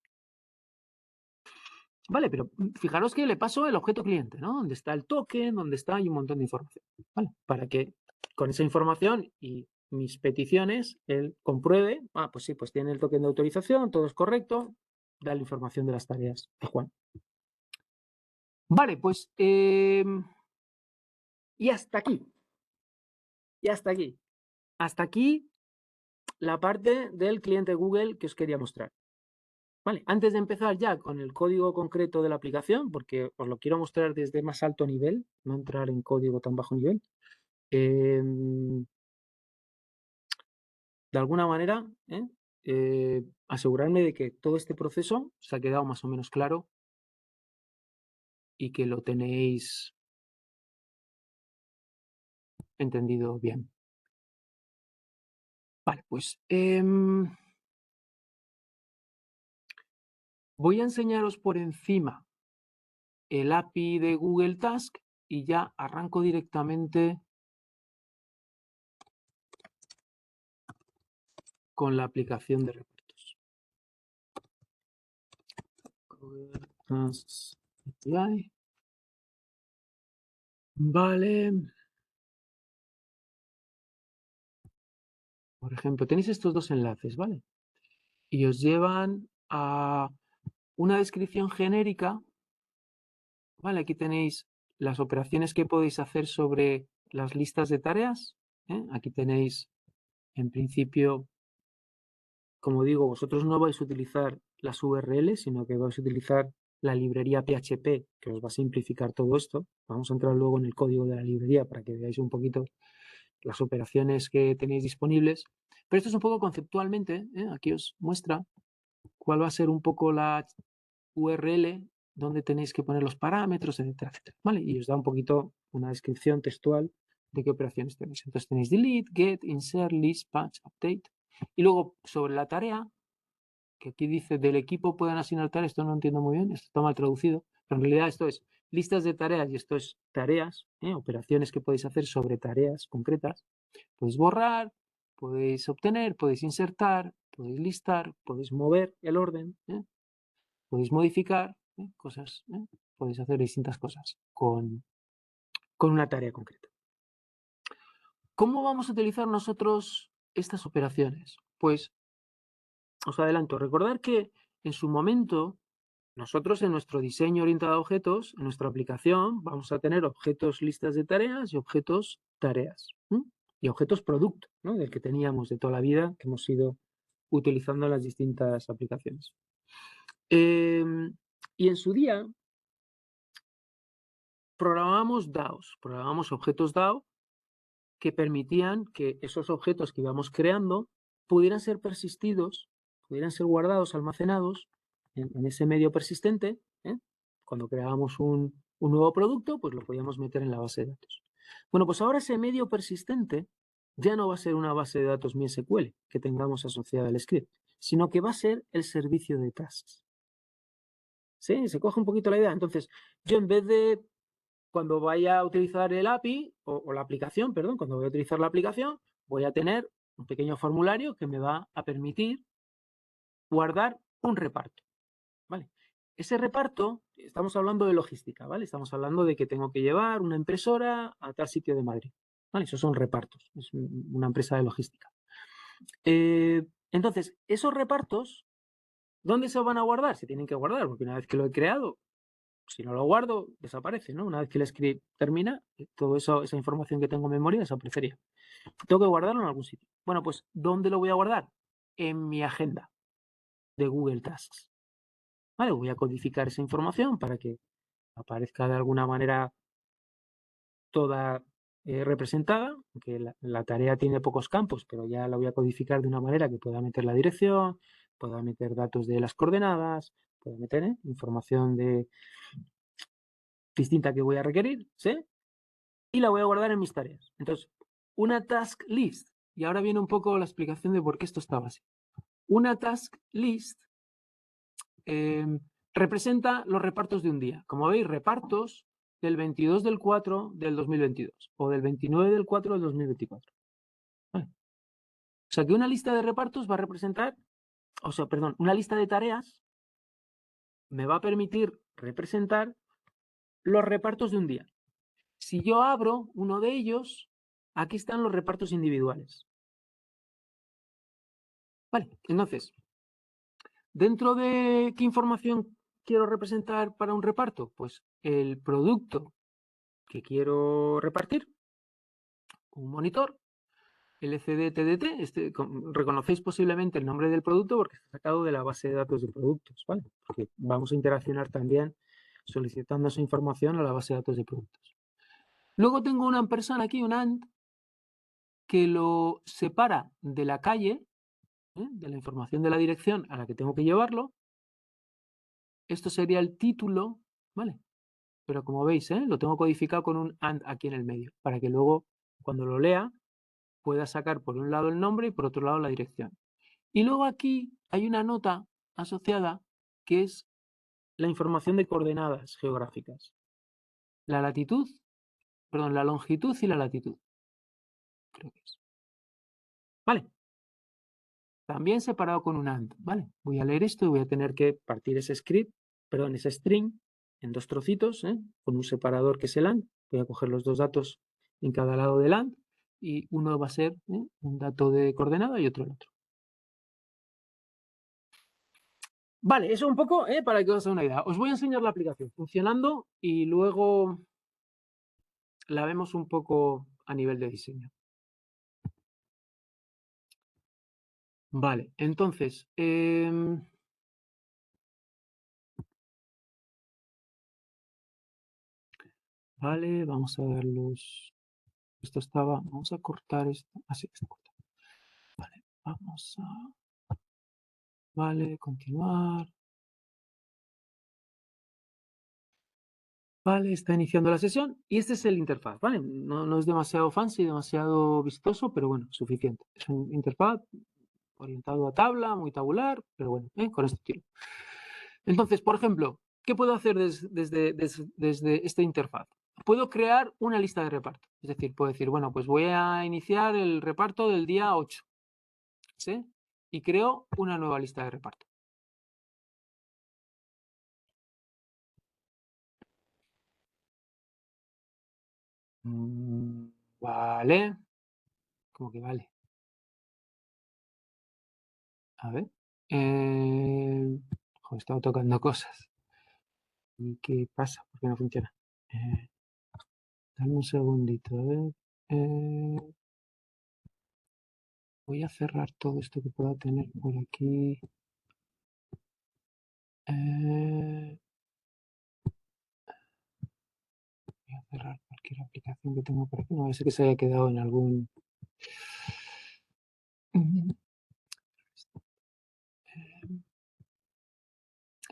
Vale, pero fijaros que le paso el objeto cliente, ¿no? Donde está el token, donde está hay un montón de información. ¿Vale? Para que con esa información y mis peticiones, él compruebe, pues sí, pues tiene el token de autorización, todo es correcto, da la información de las tareas de Juan. Vale, pues y hasta aquí. Y hasta aquí. Hasta aquí la parte del cliente Google que os quería mostrar. Vale, antes de empezar ya con el código concreto de la aplicación, porque os lo quiero mostrar desde más alto nivel, no entrar en código tan bajo nivel, de alguna manera, asegurarme de que todo este proceso se ha quedado más o menos claro y que lo tenéis entendido bien. Vale, pues voy a enseñaros por encima el API de Google Task y ya arranco directamente con la aplicación de reportes. Google Tasks API. Vale. Por ejemplo, tenéis estos dos enlaces, ¿vale? Y os llevan a una descripción genérica. Vale, aquí tenéis las operaciones que podéis hacer sobre las listas de tareas. Aquí tenéis, en principio, como digo, vosotros no vais a utilizar las URLs, sino que vais a utilizar la librería PHP, que os va a simplificar todo esto. Vamos a entrar luego en el código de la librería para que veáis un poquito las operaciones que tenéis disponibles. Pero esto es un poco conceptualmente, aquí os muestra cuál va a ser un poco la URL donde tenéis que poner los parámetros, etcétera, etcétera. ¿Vale? Y os da un poquito una descripción textual de qué operaciones tenéis. Entonces tenéis delete, get, insert, list, patch, update. Y luego sobre la tarea, que aquí dice del equipo pueden asignar tareas, esto no entiendo muy bien, esto está mal traducido, pero en realidad esto es listas de tareas y esto es tareas, operaciones que podéis hacer sobre tareas concretas. Podéis borrar, podéis obtener, podéis insertar, podéis listar, podéis mover el orden, podéis modificar cosas, podéis hacer distintas cosas con una tarea concreta. ¿Cómo vamos a utilizar nosotros estas operaciones? Pues os adelanto, recordar que en su momento nosotros en nuestro diseño orientado a objetos, en nuestra aplicación, vamos a tener objetos listas de tareas y objetos tareas. Y objetos producto, ¿no? Del que teníamos de toda la vida, que hemos ido utilizando en las distintas aplicaciones. Y en su día programamos DAOs, programamos objetos DAO que permitían que esos objetos que íbamos creando pudieran ser persistidos, pudieran ser guardados, almacenados en ese medio persistente. Cuando creábamos un nuevo producto, pues lo podíamos meter en la base de datos. Bueno, pues ahora ese medio persistente ya no va a ser una base de datos MySQL que tengamos asociada al script, sino que va a ser el servicio de tasks. ¿Sí? Se coge un poquito la idea. Entonces, yo en vez de cuando vaya a utilizar el API o la aplicación, perdón, cuando voy a utilizar la aplicación, voy a tener un pequeño formulario que me va a permitir guardar un reparto, ¿vale? Ese reparto, estamos hablando de logística, ¿vale? Estamos hablando de que tengo que llevar una impresora a tal sitio de Madrid, ¿vale? Esos son repartos, es una empresa de logística. Entonces, esos repartos, ¿dónde se van a guardar? Se tienen que guardar, porque una vez que lo he creado, si no lo guardo, desaparece, ¿no? Una vez que el script termina, toda esa información que tengo en memoria desaparecería. Tengo que guardarlo en algún sitio. Bueno, pues, ¿dónde lo voy a guardar? En mi agenda. de Google Tasks. ¿Vale? Voy a codificar esa información para que aparezca de alguna manera toda representada, aunque la tarea tiene pocos campos, pero ya la voy a codificar de una manera que pueda meter la dirección, pueda meter datos de las coordenadas, pueda meter información distinta que voy a requerir, ¿sí? Y la voy a guardar en mis tareas. Entonces, una task list, y ahora viene un poco la explicación de por qué esto estaba así. Una task list representa los repartos de un día. Como veis, repartos del 22 del 4 del 2022 o del 29 del 4 del 2024. ¿Vale? O sea que una lista de repartos va a representar, una lista de tareas me va a permitir representar los repartos de un día. Si yo abro uno de ellos, aquí están los repartos individuales. Vale, entonces, ¿dentro de qué información quiero representar para un reparto? Pues el producto que quiero repartir, un monitor, LCD TDT, reconocéis posiblemente el nombre del producto porque está sacado de la base de datos de productos, ¿vale? Porque vamos a interaccionar también solicitando esa información a la base de datos de productos. Luego tengo una persona aquí, un AND, que lo separa de la calle, de la información de la dirección a la que tengo que llevarlo. Esto sería el título, ¿vale? Pero como veis, lo tengo codificado con un AND aquí en el medio, para que luego, cuando lo lea, pueda sacar por un lado el nombre y por otro lado la dirección. Y luego aquí hay una nota asociada que es la información de coordenadas geográficas. La longitud y la latitud. Creo que es. Vale. También separado con un AND, ¿vale? Voy a leer esto y voy a tener que partir ese script, ese string, en dos trocitos, con un separador que es el AND. Voy a coger los dos datos en cada lado del AND y uno va a ser un dato de coordenada y otro el otro. Vale, eso un poco para que os haga una idea. Os voy a enseñar la aplicación funcionando y luego la vemos un poco a nivel de diseño. Vale, entonces, vale, vamos a ver vamos a cortar esto, así está cortado. Vale, vale, continuar. Vale, está iniciando la sesión y este es el interfaz, ¿vale? No es demasiado fancy, demasiado vistoso, pero bueno, suficiente. Es un interfaz orientado a tabla, muy tabular, pero bueno, con este estilo. Entonces, por ejemplo, ¿qué puedo hacer desde esta interfaz? Puedo crear una lista de reparto. Es decir, puedo decir, bueno, pues voy a iniciar el reparto del día 8, ¿sí? Y creo una nueva lista de reparto. Vale. ¿Cómo que vale? A ver. He estado tocando cosas. ¿Y qué pasa? ¿Por qué no funciona? Dame un segundito, a ver. Voy a cerrar todo esto que pueda tener por aquí. Voy a cerrar cualquier aplicación que tengo por aquí. No, sé que se haya quedado en algún...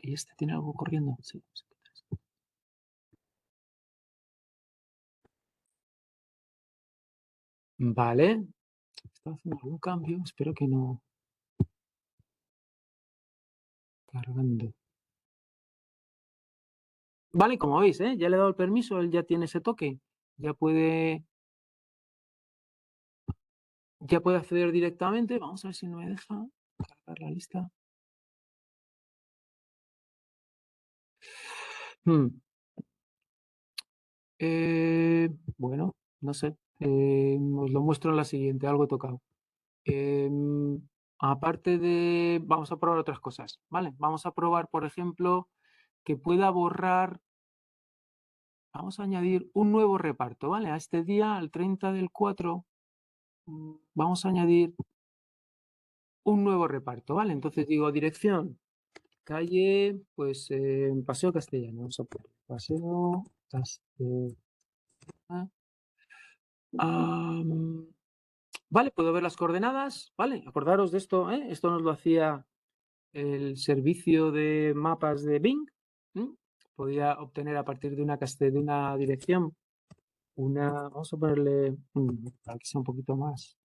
¿Y este tiene algo corriendo? Sí. Vale. Está haciendo algún cambio. Espero que no... Cargando. Vale, como veis, ya le he dado el permiso, él ya tiene ese toque. Ya puede acceder directamente. Vamos a ver si no me deja cargar la lista. Bueno, no sé. Os lo muestro en la siguiente, algo he tocado. Aparte de... Vamos a probar otras cosas, ¿vale? Vamos a probar, por ejemplo, que pueda borrar... Vamos a añadir un nuevo reparto, ¿vale? A este día, al 30 del 4, vamos a añadir un nuevo reparto, ¿vale? Entonces digo dirección, calle, pues Paseo Castellano, vamos a poner Paseo Castellano. Vale, puedo ver las coordenadas, ¿vale? Acordaros de esto, ¿eh? Esto nos lo hacía el servicio de mapas de Bing. Podía obtener a partir de una dirección vamos a ponerle, para que sea un poquito más.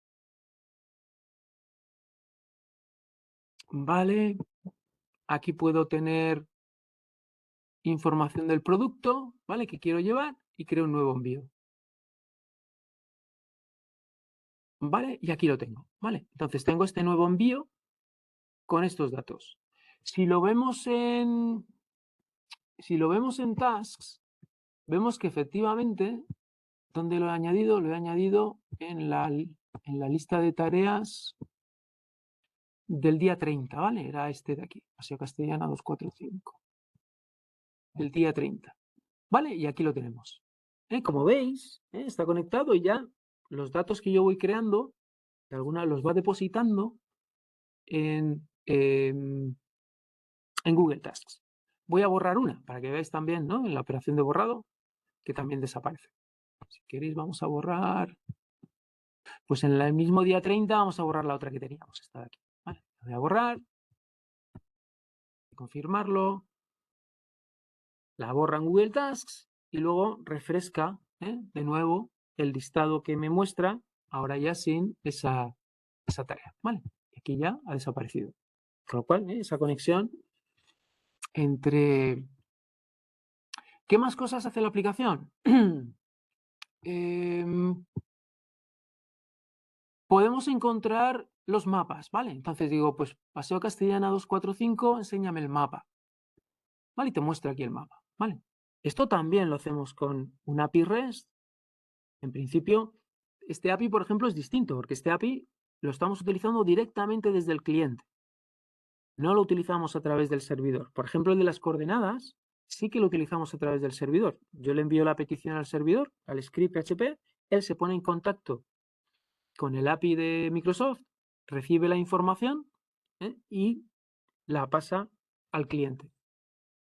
Vale, aquí puedo tener información del producto, ¿vale? Que quiero llevar y creo un nuevo envío. ¿Vale? Y aquí lo tengo, ¿vale? Entonces tengo este nuevo envío con estos datos. Si lo vemos en tasks, vemos que efectivamente, ¿dónde lo he añadido? Lo he añadido en la lista de tareas del día 30, ¿vale? Era este de aquí, Paseo Castellana 245. Del día 30, ¿vale? Y aquí lo tenemos. Como veis, está conectado y ya los datos que yo voy creando, de alguna los va depositando en Google Tasks. Voy a borrar una para que veáis también, ¿no? En la operación de borrado, que también desaparece. Si queréis, vamos a borrar. Pues en el mismo día 30 vamos a borrar la otra que teníamos, esta de aquí. ¿Vale? La voy a borrar. Confirmarlo. La borra en Google Tasks y luego refresca de nuevo el listado que me muestra, ahora ya sin esa tarea. ¿Vale? Aquí ya ha desaparecido. Con lo cual, esa conexión entre... ¿Qué más cosas hace la aplicación? Podemos encontrar los mapas, ¿vale? Entonces digo, pues Paseo Castellana 245, enséñame el mapa. ¿Vale? Y te muestra aquí el mapa, ¿vale? Esto también lo hacemos con un API REST. En principio, este API, por ejemplo, es distinto, porque este API lo estamos utilizando directamente desde el cliente. No lo utilizamos a través del servidor. Por ejemplo, el de las coordenadas sí que lo utilizamos a través del servidor. Yo le envío la petición al servidor, al script PHP, él se pone en contacto con el API de Microsoft, recibe la información y la pasa al cliente.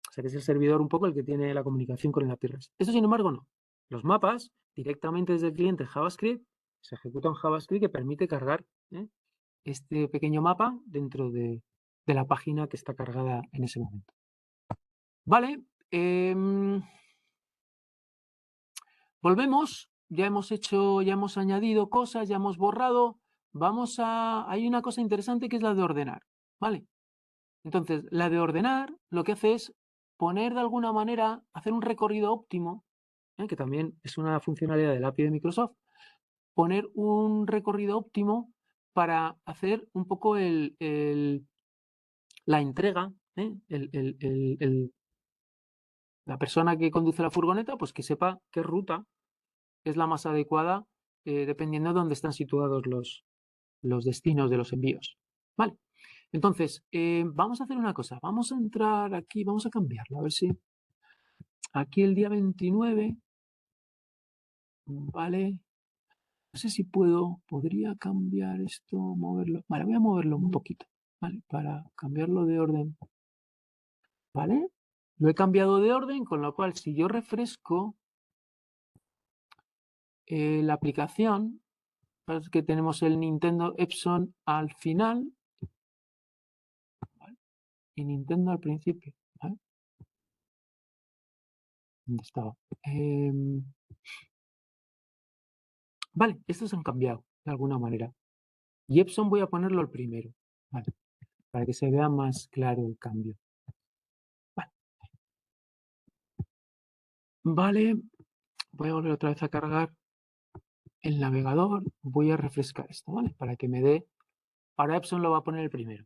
O sea que es el servidor un poco el que tiene la comunicación con el API REST. Esto, sin embargo, no. Los mapas, directamente desde el cliente JavaScript, se ejecutan JavaScript que permite cargar este pequeño mapa dentro de la página que está cargada en ese momento. Vale. Volvemos. Ya hemos añadido cosas, ya hemos borrado. Hay una cosa interesante que es la de ordenar. ¿Vale? Entonces, la de ordenar lo que hace es poner de alguna manera, hacer un recorrido óptimo, que también es una funcionalidad del API de Microsoft, poner un recorrido óptimo para hacer un poco la entrega, la persona que conduce la furgoneta, pues que sepa qué ruta es la más adecuada dependiendo de dónde están situados los destinos de los envíos. Vale. Entonces, vamos a hacer una cosa. Vamos a entrar aquí, vamos a cambiarlo, a ver si... Aquí el día 29, ¿vale? No sé si podría cambiar esto, moverlo. Vale, voy a moverlo un poquito, ¿vale? Para cambiarlo de orden. ¿Vale? Lo he cambiado de orden, con lo cual si yo refresco la aplicación, es que tenemos el Nintendo Epson al final, ¿vale? Y Nintendo al principio, ¿vale? ¿Dónde estaba? Vale, estos han cambiado de alguna manera. Y Epson voy a ponerlo al primero, ¿vale? Para que se vea más claro el cambio. Vale, voy a volver otra vez a cargar el navegador. Voy a refrescar esto, ¿vale? Para que me dé... Ahora Epson lo va a poner el primero.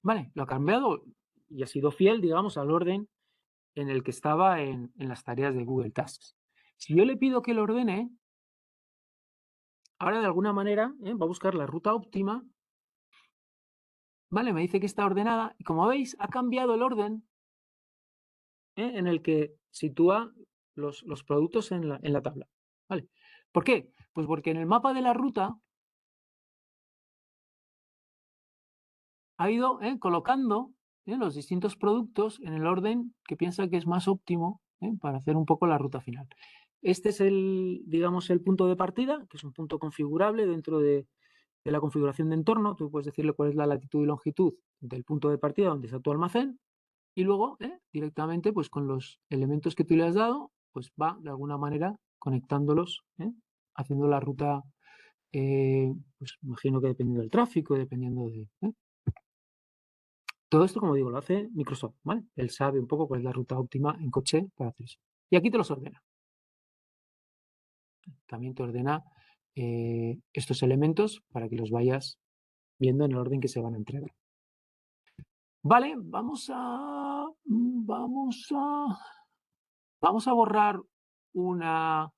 Vale, lo ha cambiado y ha sido fiel, digamos, al orden en el que estaba en las tareas de Google Tasks. Si yo le pido que lo ordene, ahora de alguna manera va a buscar la ruta óptima, ¿vale? Me dice que está ordenada y como veis ha cambiado el orden en el que sitúa los productos en la tabla, ¿vale? ¿Por qué? Pues porque en el mapa de la ruta ha ido colocando los distintos productos en el orden que piensa que es más óptimo para hacer un poco la ruta final. Este es digamos, el punto de partida, que es un punto configurable dentro de la configuración de entorno. Tú puedes decirle cuál es la latitud y longitud del punto de partida donde está tu almacén, y luego directamente pues con los elementos que tú le has dado, pues va de alguna manera conectándolos, haciendo la ruta, pues imagino que dependiendo del tráfico, dependiendo de... Todo esto, como digo, lo hace Microsoft, ¿vale? Él sabe un poco cuál es la ruta óptima en coche para hacer eso. Y aquí te los ordena. También te ordena estos elementos para que los vayas viendo en el orden que se van a entregar. Vale, vamos a borrar una...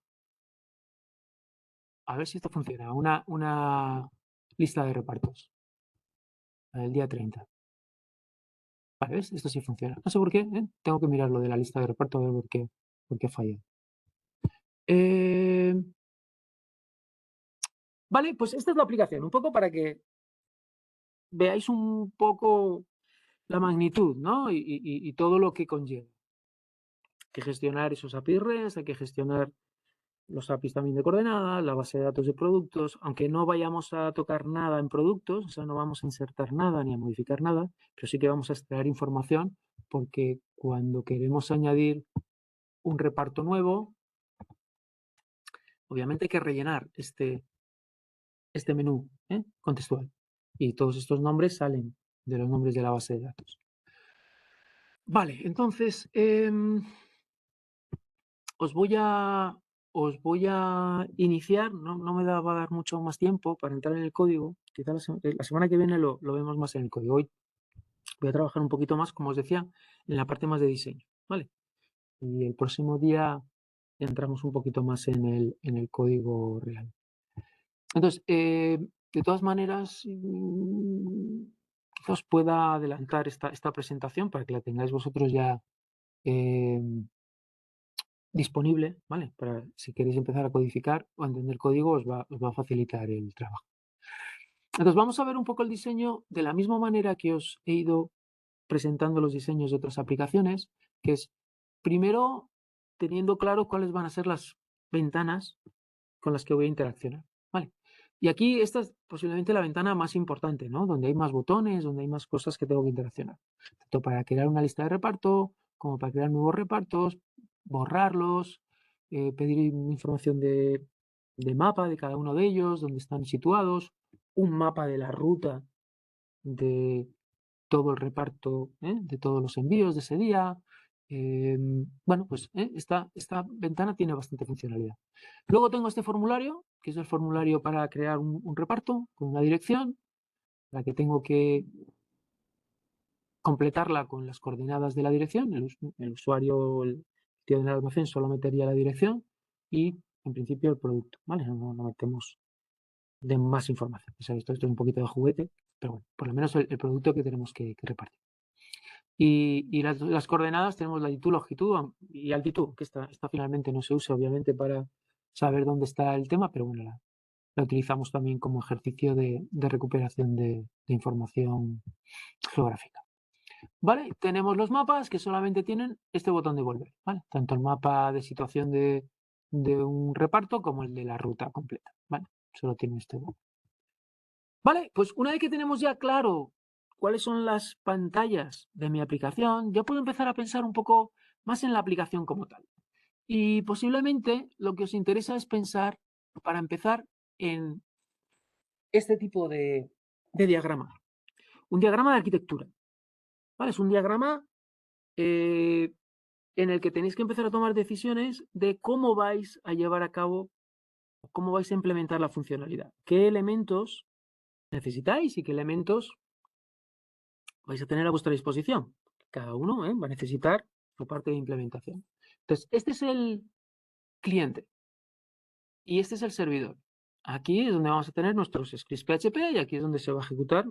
A ver si esto funciona. Una lista de repartos. El día 30. Vale, ¿ves? Esto sí funciona. No sé por qué. Tengo que mirar lo de la lista de reparto a ver por qué falla. Vale, pues esta es la aplicación. Un poco para que veáis un poco la magnitud, ¿no? Y todo lo que conlleva. Hay que gestionar esos API REST, hay que gestionar los APIs también de coordenadas, la base de datos de productos, aunque no vayamos a tocar nada en productos, o sea, no vamos a insertar nada ni a modificar nada, pero sí que vamos a extraer información, porque cuando queremos añadir un reparto nuevo, obviamente hay que rellenar este menú contextual, y todos estos nombres salen de los nombres de la base de datos. Vale, entonces os voy a iniciar, no me va a dar mucho más tiempo para entrar en el código. Quizá la semana que viene lo vemos más en el código. Hoy voy a trabajar un poquito más, como os decía, en la parte más de diseño, ¿vale? Y el próximo día entramos un poquito más en el código real. Entonces, de todas maneras, quizá os pueda adelantar esta presentación para que la tengáis vosotros ya disponible, ¿vale? Para si queréis empezar a codificar o a entender código, os va a facilitar el trabajo. Entonces, vamos a ver un poco el diseño de la misma manera que os he ido presentando los diseños de otras aplicaciones, que es primero teniendo claro cuáles van a ser las ventanas con las que voy a interaccionar, ¿vale? Y aquí esta es posiblemente la ventana más importante, ¿no? Donde hay más botones, donde hay más cosas que tengo que interaccionar. Tanto para crear una lista de reparto, como para crear nuevos repartos, borrarlos, pedir información de mapa de cada uno de ellos, dónde están situados, un mapa de la ruta de todo el reparto, de todos los envíos de ese día. Bueno, pues esta ventana tiene bastante funcionalidad. Luego tengo este formulario, que es el formulario para crear un reparto con una dirección, la que tengo que completarla con las coordenadas de la dirección. El usuario, el tío del almacén, solo metería la dirección y, en principio, el producto, ¿vale? No metemos de más información. O sea, esto es un poquito de juguete, pero bueno, por lo menos el producto que tenemos que repartir. Y las coordenadas tenemos latitud, longitud y altitud, que esta finalmente no se usa, obviamente, para saber dónde está el tema, pero bueno, la utilizamos también como ejercicio de recuperación de información geográfica. ¿Vale? Tenemos los mapas que solamente tienen este botón de volver, ¿vale? Tanto el mapa de situación de un reparto como el de la ruta completa, ¿vale? Solo tiene este botón. Vale, pues una vez que tenemos ya claro cuáles son las pantallas de mi aplicación, ya puedo empezar a pensar un poco más en la aplicación como tal. Y posiblemente lo que os interesa es pensar, para empezar, en este tipo de diagrama. Un diagrama de arquitectura. ¿Vale? Es un diagrama en el que tenéis que empezar a tomar decisiones de cómo vais a llevar a cabo, cómo vais a implementar la funcionalidad. ¿Qué elementos necesitáis y qué elementos vais a tener a vuestra disposición? Cada uno va a necesitar su parte de implementación. Entonces, este es el cliente y este es el servidor. Aquí es donde vamos a tener nuestros scripts PHP y aquí es donde se va a ejecutar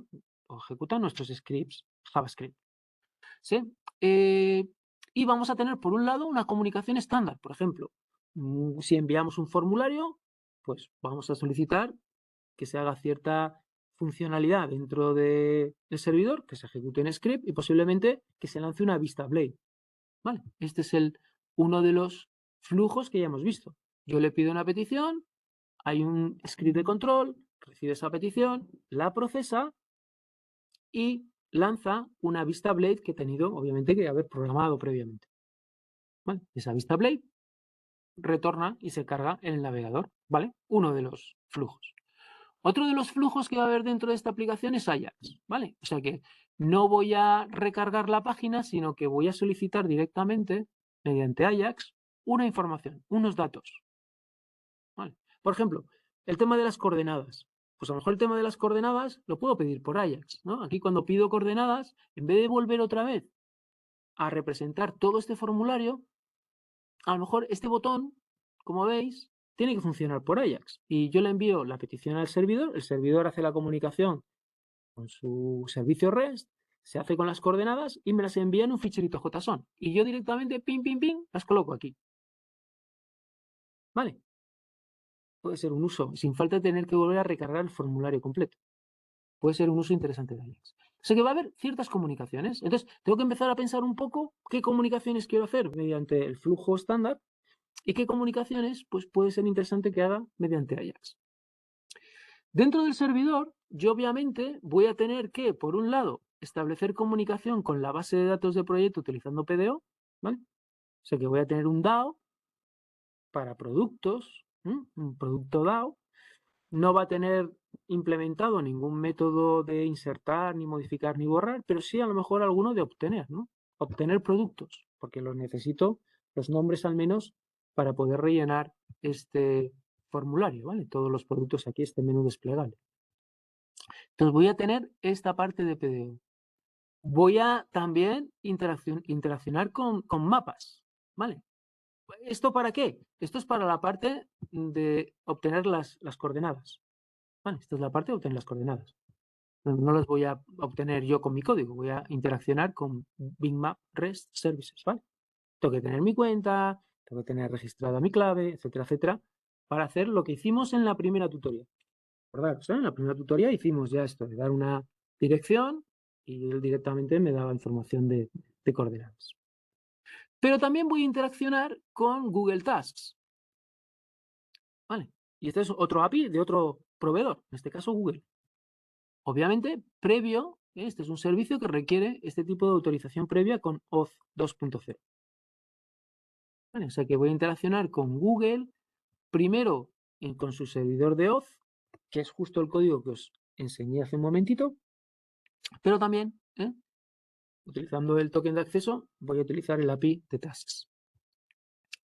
o ejecutan nuestros scripts JavaScript. ¿Sí? Y vamos a tener, por un lado, una comunicación estándar. Por ejemplo, si enviamos un formulario, pues vamos a solicitar que se haga cierta funcionalidad dentro del servidor que se ejecute en script y posiblemente que se lance una vista blade. ¿Vale? Este es uno de los flujos que ya hemos visto. Yo le pido una petición, hay un script de control, recibe esa petición, la procesa y lanza una vista blade que he tenido, obviamente, que haber programado previamente. ¿Vale? Esa vista blade retorna y se carga en el navegador, ¿vale? Uno de los flujos. Otro de los flujos que va a haber dentro de esta aplicación es Ajax, ¿vale? O sea que no voy a recargar la página, sino que voy a solicitar directamente, mediante Ajax, una información, unos datos. ¿Vale? Por ejemplo, el tema de las coordenadas. Pues a lo mejor el tema de las coordenadas lo puedo pedir por Ajax, ¿no? Aquí cuando pido coordenadas, en vez de volver otra vez a representar todo este formulario, a lo mejor este botón, como veis, tiene que funcionar por Ajax. Y yo le envío la petición al servidor, el servidor hace la comunicación con su servicio REST, se hace con las coordenadas y me las envía en un ficherito JSON. Y yo directamente, ping, ping, ping, las coloco aquí. ¿Vale? Puede ser un uso, sin falta de tener que volver a recargar el formulario completo. Puede ser un uso interesante de Ajax. O sea que va a haber ciertas comunicaciones. Entonces, tengo que empezar a pensar un poco qué comunicaciones quiero hacer mediante el flujo estándar y qué comunicaciones pues, puede ser interesante que haga mediante Ajax. Dentro del servidor, yo obviamente voy a tener que, por un lado, establecer comunicación con la base de datos de proyecto utilizando PDO, ¿vale? O sea que voy a tener un DAO para productos, un producto DAO. No va a tener implementado ningún método de insertar, ni modificar, ni borrar, pero sí a lo mejor alguno de obtener, ¿no? Obtener productos, porque los necesito, los nombres al menos, para poder rellenar este formulario, ¿vale? Todos los productos aquí, este menú desplegable. Entonces voy a tener esta parte de PDO. Voy a también interaccionar con mapas, ¿vale? ¿Esto para qué? Esto es para la parte de obtener las coordenadas. Vale, esta es la parte de obtener las coordenadas. No las voy a obtener yo con mi código, voy a interaccionar con Big Map REST Services, ¿vale? Tengo que tener mi cuenta, tengo que tener registrada mi clave, etcétera, etcétera, para hacer lo que hicimos en la primera tutoría. ¿Verdad? En la primera tutoría hicimos ya esto, de dar una dirección y él directamente me daba información de coordenadas. Pero también voy a interaccionar con Google Tasks. ¿Vale? Y este es otro API de otro proveedor, en este caso Google. Obviamente, previo, este es un servicio que requiere este tipo de autorización previa con OAuth 2.0. ¿Vale? O sea que voy a interaccionar con Google, primero con su servidor de OAuth, que es justo el código que os enseñé hace un momentito, pero también, utilizando el token de acceso, voy a utilizar el API de Tasks.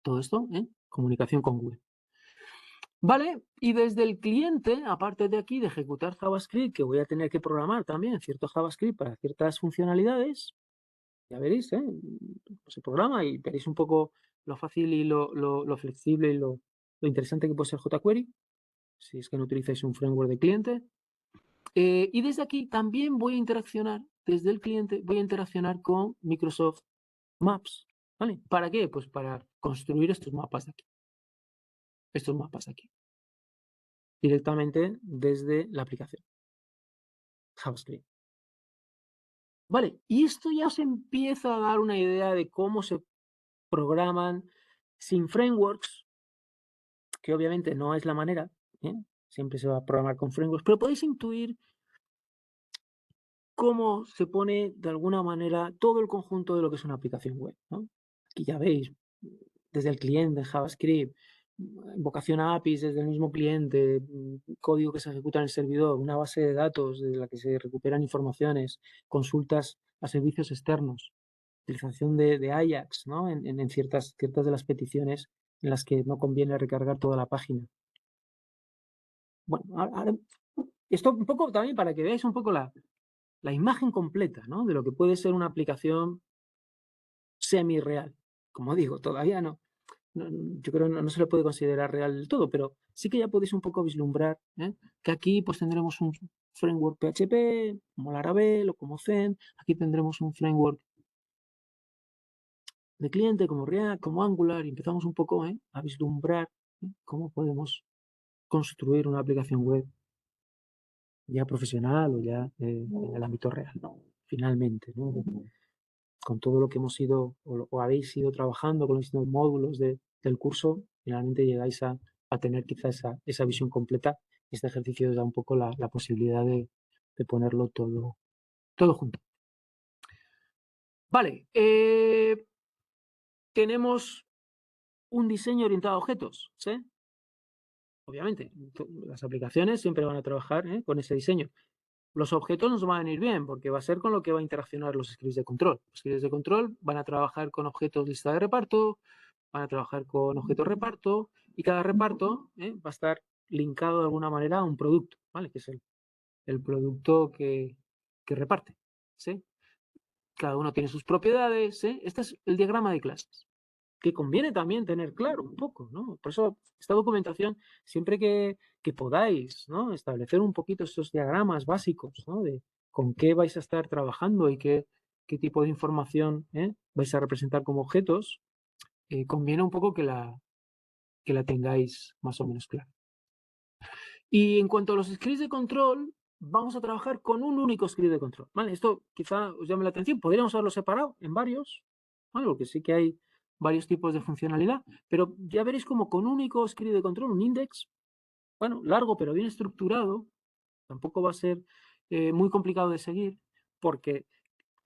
Todo esto, comunicación con Google. Vale, y desde el cliente, aparte de aquí, de ejecutar JavaScript, que voy a tener que programar también cierto JavaScript para ciertas funcionalidades, ya veréis, se programa y veréis un poco lo fácil y lo flexible y lo interesante que puede ser jQuery, si es que no utilizáis un framework de cliente. Y desde aquí también voy a interaccionar, desde el cliente, voy a interaccionar con Microsoft Maps. ¿Vale? ¿Para qué? Pues para construir estos mapas de aquí. Estos mapas de aquí. Directamente desde la aplicación. JavaScript. Vale, y esto ya os empieza a dar una idea de cómo se programan sin frameworks, que obviamente no es la manera, siempre se va a programar con frameworks, pero podéis intuir cómo se pone de alguna manera todo el conjunto de lo que es una aplicación web, ¿no? Aquí ya veis, desde el cliente, JavaScript, invocación a APIs desde el mismo cliente, código que se ejecuta en el servidor, una base de datos de la que se recuperan informaciones, consultas a servicios externos, utilización de Ajax, ¿no? en ciertas de las peticiones en las que no conviene recargar toda la página. Bueno, ahora, esto un poco también para que veáis un poco la imagen completa, ¿no? De lo que puede ser una aplicación semi-real. Como digo, todavía no. Yo creo que no se le puede considerar real del todo, pero sí que ya podéis un poco vislumbrar que aquí pues tendremos un framework PHP, como Laravel o como Zen. Aquí tendremos un framework de cliente como React, como Angular, y empezamos un poco a vislumbrar cómo podemos construir una aplicación web ya profesional o ya en el ámbito real, ¿no? Finalmente, ¿no? Con todo lo que hemos ido o habéis ido trabajando con los distintos módulos del curso, finalmente llegáis a tener quizá esa visión completa. Este ejercicio os da un poco la posibilidad de ponerlo todo junto. Vale, tenemos un diseño orientado a objetos, ¿sí? Obviamente, las aplicaciones siempre van a trabajar con ese diseño. Los objetos nos van a venir bien porque va a ser con lo que va a interaccionar los scripts de control. Los scripts de control van a trabajar con objetos lista de reparto, van a trabajar con objetos reparto y cada reparto va a estar linkado de alguna manera a un producto, ¿vale? Que es el producto que reparte, ¿sí? Cada uno tiene sus propiedades, ¿sí? Este es el diagrama de clases, que conviene también tener claro un poco, ¿no? Por eso esta documentación, siempre que podáis, ¿no? Establecer un poquito estos diagramas básicos, ¿no? De con qué vais a estar trabajando y qué tipo de información vais a representar como objetos, conviene un poco que la tengáis más o menos clara. Y en cuanto a los scripts de control, vamos a trabajar con un único script de control, ¿vale? Esto quizá os llame la atención, podríamos haberlo separado en varios, ¿vale? Porque sí que hay varios tipos de funcionalidad, pero ya veréis como con un único script de control, un index, bueno, largo pero bien estructurado, tampoco va a ser muy complicado de seguir, porque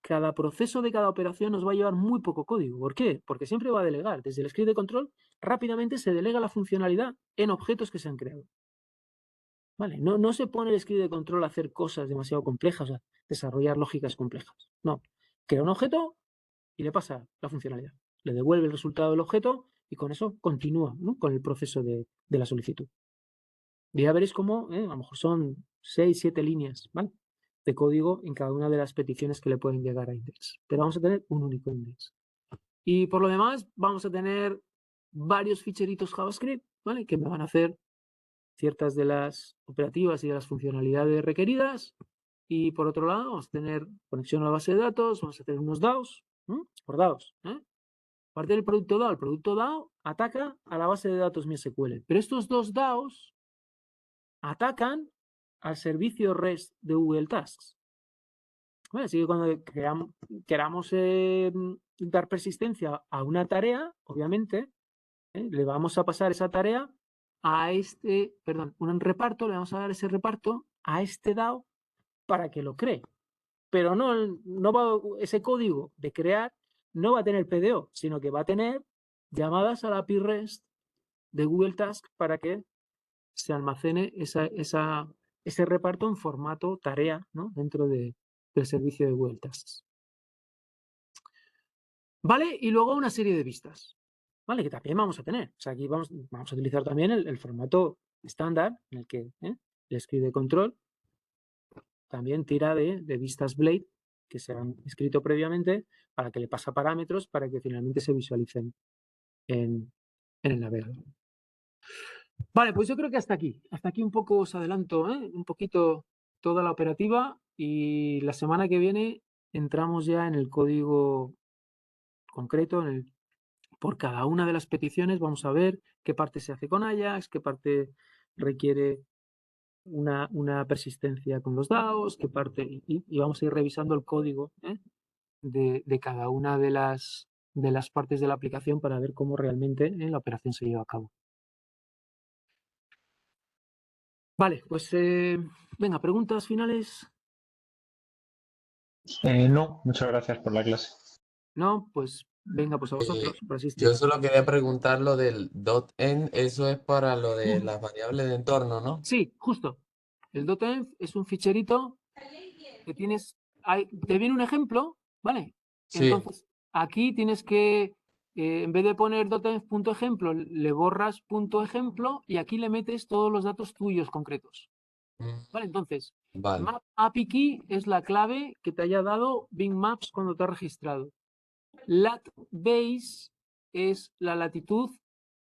cada proceso de cada operación nos va a llevar muy poco código. ¿Por qué? Porque siempre va a delegar. Desde el script de control, rápidamente se delega la funcionalidad en objetos que se han creado. ¿Vale? No se pone el script de control a hacer cosas demasiado complejas, a desarrollar lógicas complejas. No. Crea un objeto y le pasa la funcionalidad. Le devuelve el resultado del objeto y con eso continúa, ¿no? Con el proceso de la solicitud. Y ya veréis cómo, a lo mejor son 6, 7 líneas, ¿vale? De código en cada una de las peticiones que le pueden llegar a index. Pero vamos a tener un único index. Y por lo demás, vamos a tener varios ficheritos JavaScript, ¿vale? Que me van a hacer ciertas de las operativas y de las funcionalidades requeridas. Y por otro lado, vamos a tener conexión a la base de datos, vamos a tener unos DAOs, por DAOs. Aparte del producto DAO, el producto DAO ataca a la base de datos MySQL. Pero estos dos DAOs atacan al servicio REST de Google Tasks. Bueno, así que cuando queramos dar persistencia a una tarea, obviamente, le vamos a pasar esa tarea a un reparto, le vamos a dar ese reparto a este DAO para que lo cree. Pero no va, ese código de crear no va a tener PDO, sino que va a tener llamadas a la API REST de Google Tasks para que se almacene ese reparto en formato tarea, ¿no? Dentro del servicio de Google Tasks. ¿Vale? Y luego una serie de vistas, ¿vale? Que también vamos a tener. O sea, aquí vamos a utilizar también el formato estándar en el que el script de control también tira de vistas Blade que se han escrito previamente para que le pasa parámetros para que finalmente se visualicen en el navegador. Vale, pues yo creo que hasta aquí un poco os adelanto, un poquito toda la operativa y la semana que viene entramos ya en el código concreto, por cada una de las peticiones vamos a ver qué parte se hace con Ajax, qué parte requiere una persistencia con los DAOs, qué parte, y vamos a ir revisando el código de cada una de las partes de la aplicación para ver cómo realmente la operación se lleva a cabo. Vale, pues venga, preguntas finales. No, muchas gracias por la clase. No, pues venga, pues a vosotros por asistir. Yo solo quería preguntar lo del .env, eso es para lo de las variables de entorno, ¿no? Sí, justo. El .env es un ficherito que tienes, te viene un ejemplo, ¿vale? Sí. Entonces, aquí tienes que, en vez de poner .env.ejemplo, le borras .ejemplo y aquí le metes todos los datos tuyos concretos. ¿Vale? Entonces, Vale. Map API Key es la clave que te haya dado Bing Maps cuando te has registrado. Lat Base es la latitud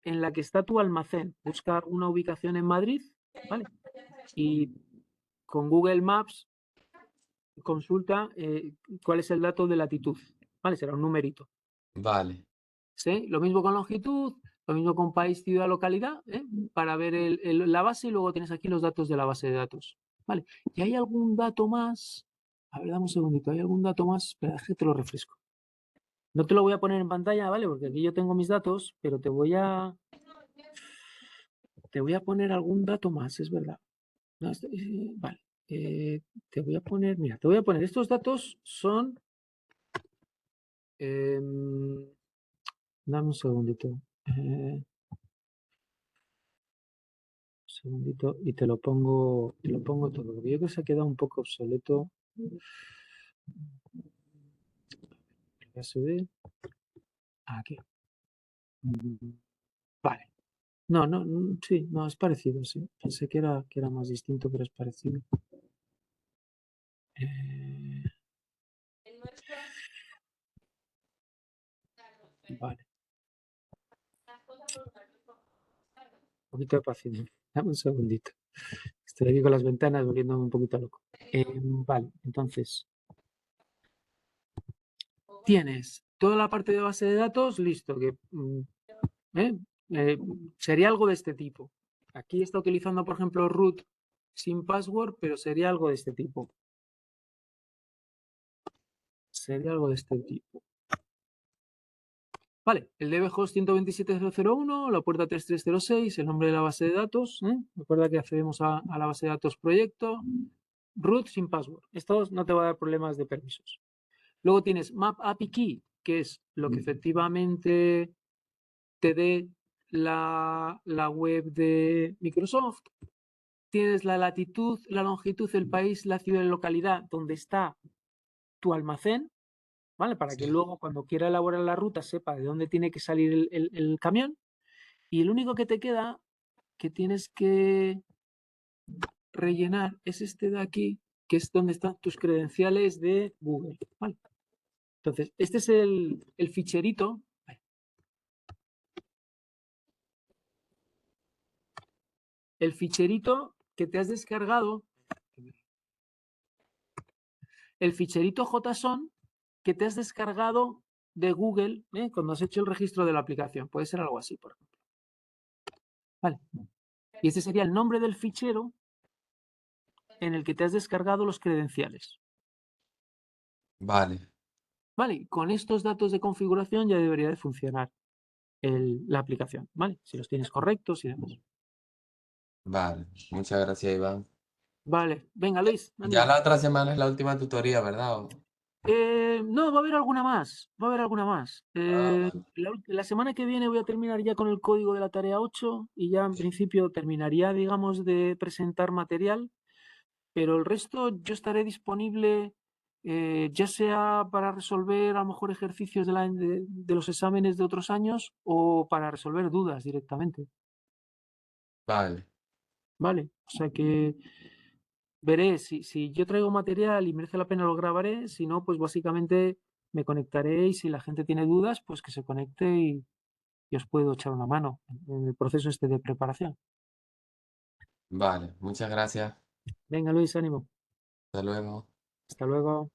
en la que está tu almacén. Busca una ubicación en Madrid, ¿vale? Y con Google Maps consulta cuál es el dato de latitud, ¿vale? Será un numerito. Vale. ¿Sí? Lo mismo con longitud, lo mismo con país, ciudad, localidad, para ver la base y luego tienes aquí los datos de la base de datos. Vale, y hay algún dato más. A ver, dame un segundito, ¿hay algún dato más? Espera, es que te lo refresco. No te lo voy a poner en pantalla, ¿vale? Porque aquí yo tengo mis datos, pero te voy a poner algún dato más, es verdad. No, vale. Te voy a poner, mira, te voy a poner, estos datos son... dame un segundito. Un segundito y te lo pongo todo. Porque yo creo que se ha quedado un poco obsoleto. Voy a subir. Aquí. Vale. No, sí, no, es parecido, sí. Pensé que era más distinto, pero es parecido. Vale. Un poquito de paciencia. Dame un segundito. Estoy aquí con las ventanas volviéndome un poquito loco. Vale, entonces. Tienes toda la parte de base de datos, listo, que sería algo de este tipo. Aquí está utilizando, por ejemplo, root sin password, pero sería algo de este tipo. Sería algo de este tipo. Vale, el dbhost 127.0.0.1, la puerta 3306, el nombre de la base de datos. Recuerda que accedemos a la base de datos proyecto. Root sin password. Esto no te va a dar problemas de permisos. Luego tienes map API key, que es lo que efectivamente te dé la web de Microsoft. Tienes la latitud, la longitud, el país, la ciudad y localidad donde está tu almacén, ¿vale? Para que luego cuando quiera elaborar la ruta sepa de dónde tiene que salir el camión. Y el único que te queda que tienes que rellenar es este de aquí, que es donde están tus credenciales de Google, ¿vale? Entonces, este es el ficherito. El ficherito que te has descargado, el ficherito JSON que te has descargado de Google cuando has hecho el registro de la aplicación. Puede ser algo así, por ejemplo. Vale. Y este sería el nombre del fichero en el que te has descargado los credenciales. Vale. Vale, con estos datos de configuración ya debería de funcionar la aplicación, ¿vale? Si los tienes correctos y demás. Vale. Muchas gracias, Iván. Vale, venga Luis. Ya la otra semana es la última tutoría, ¿verdad? No, va a haber alguna más. Va a haber alguna más. Vale. La semana que viene voy a terminar ya con el código de la tarea 8 y ya en principio terminaría, digamos, de presentar material, pero el resto yo estaré disponible, ya sea para resolver a lo mejor ejercicios de los exámenes de otros años o para resolver dudas directamente. Vale. Vale, o sea que veré si yo traigo material y merece la pena lo grabaré, si no, pues básicamente me conectaré y si la gente tiene dudas, pues que se conecte y os puedo echar una mano en el proceso este de preparación. Vale. Muchas gracias. Venga, Luis, ánimo. Hasta luego. Hasta luego.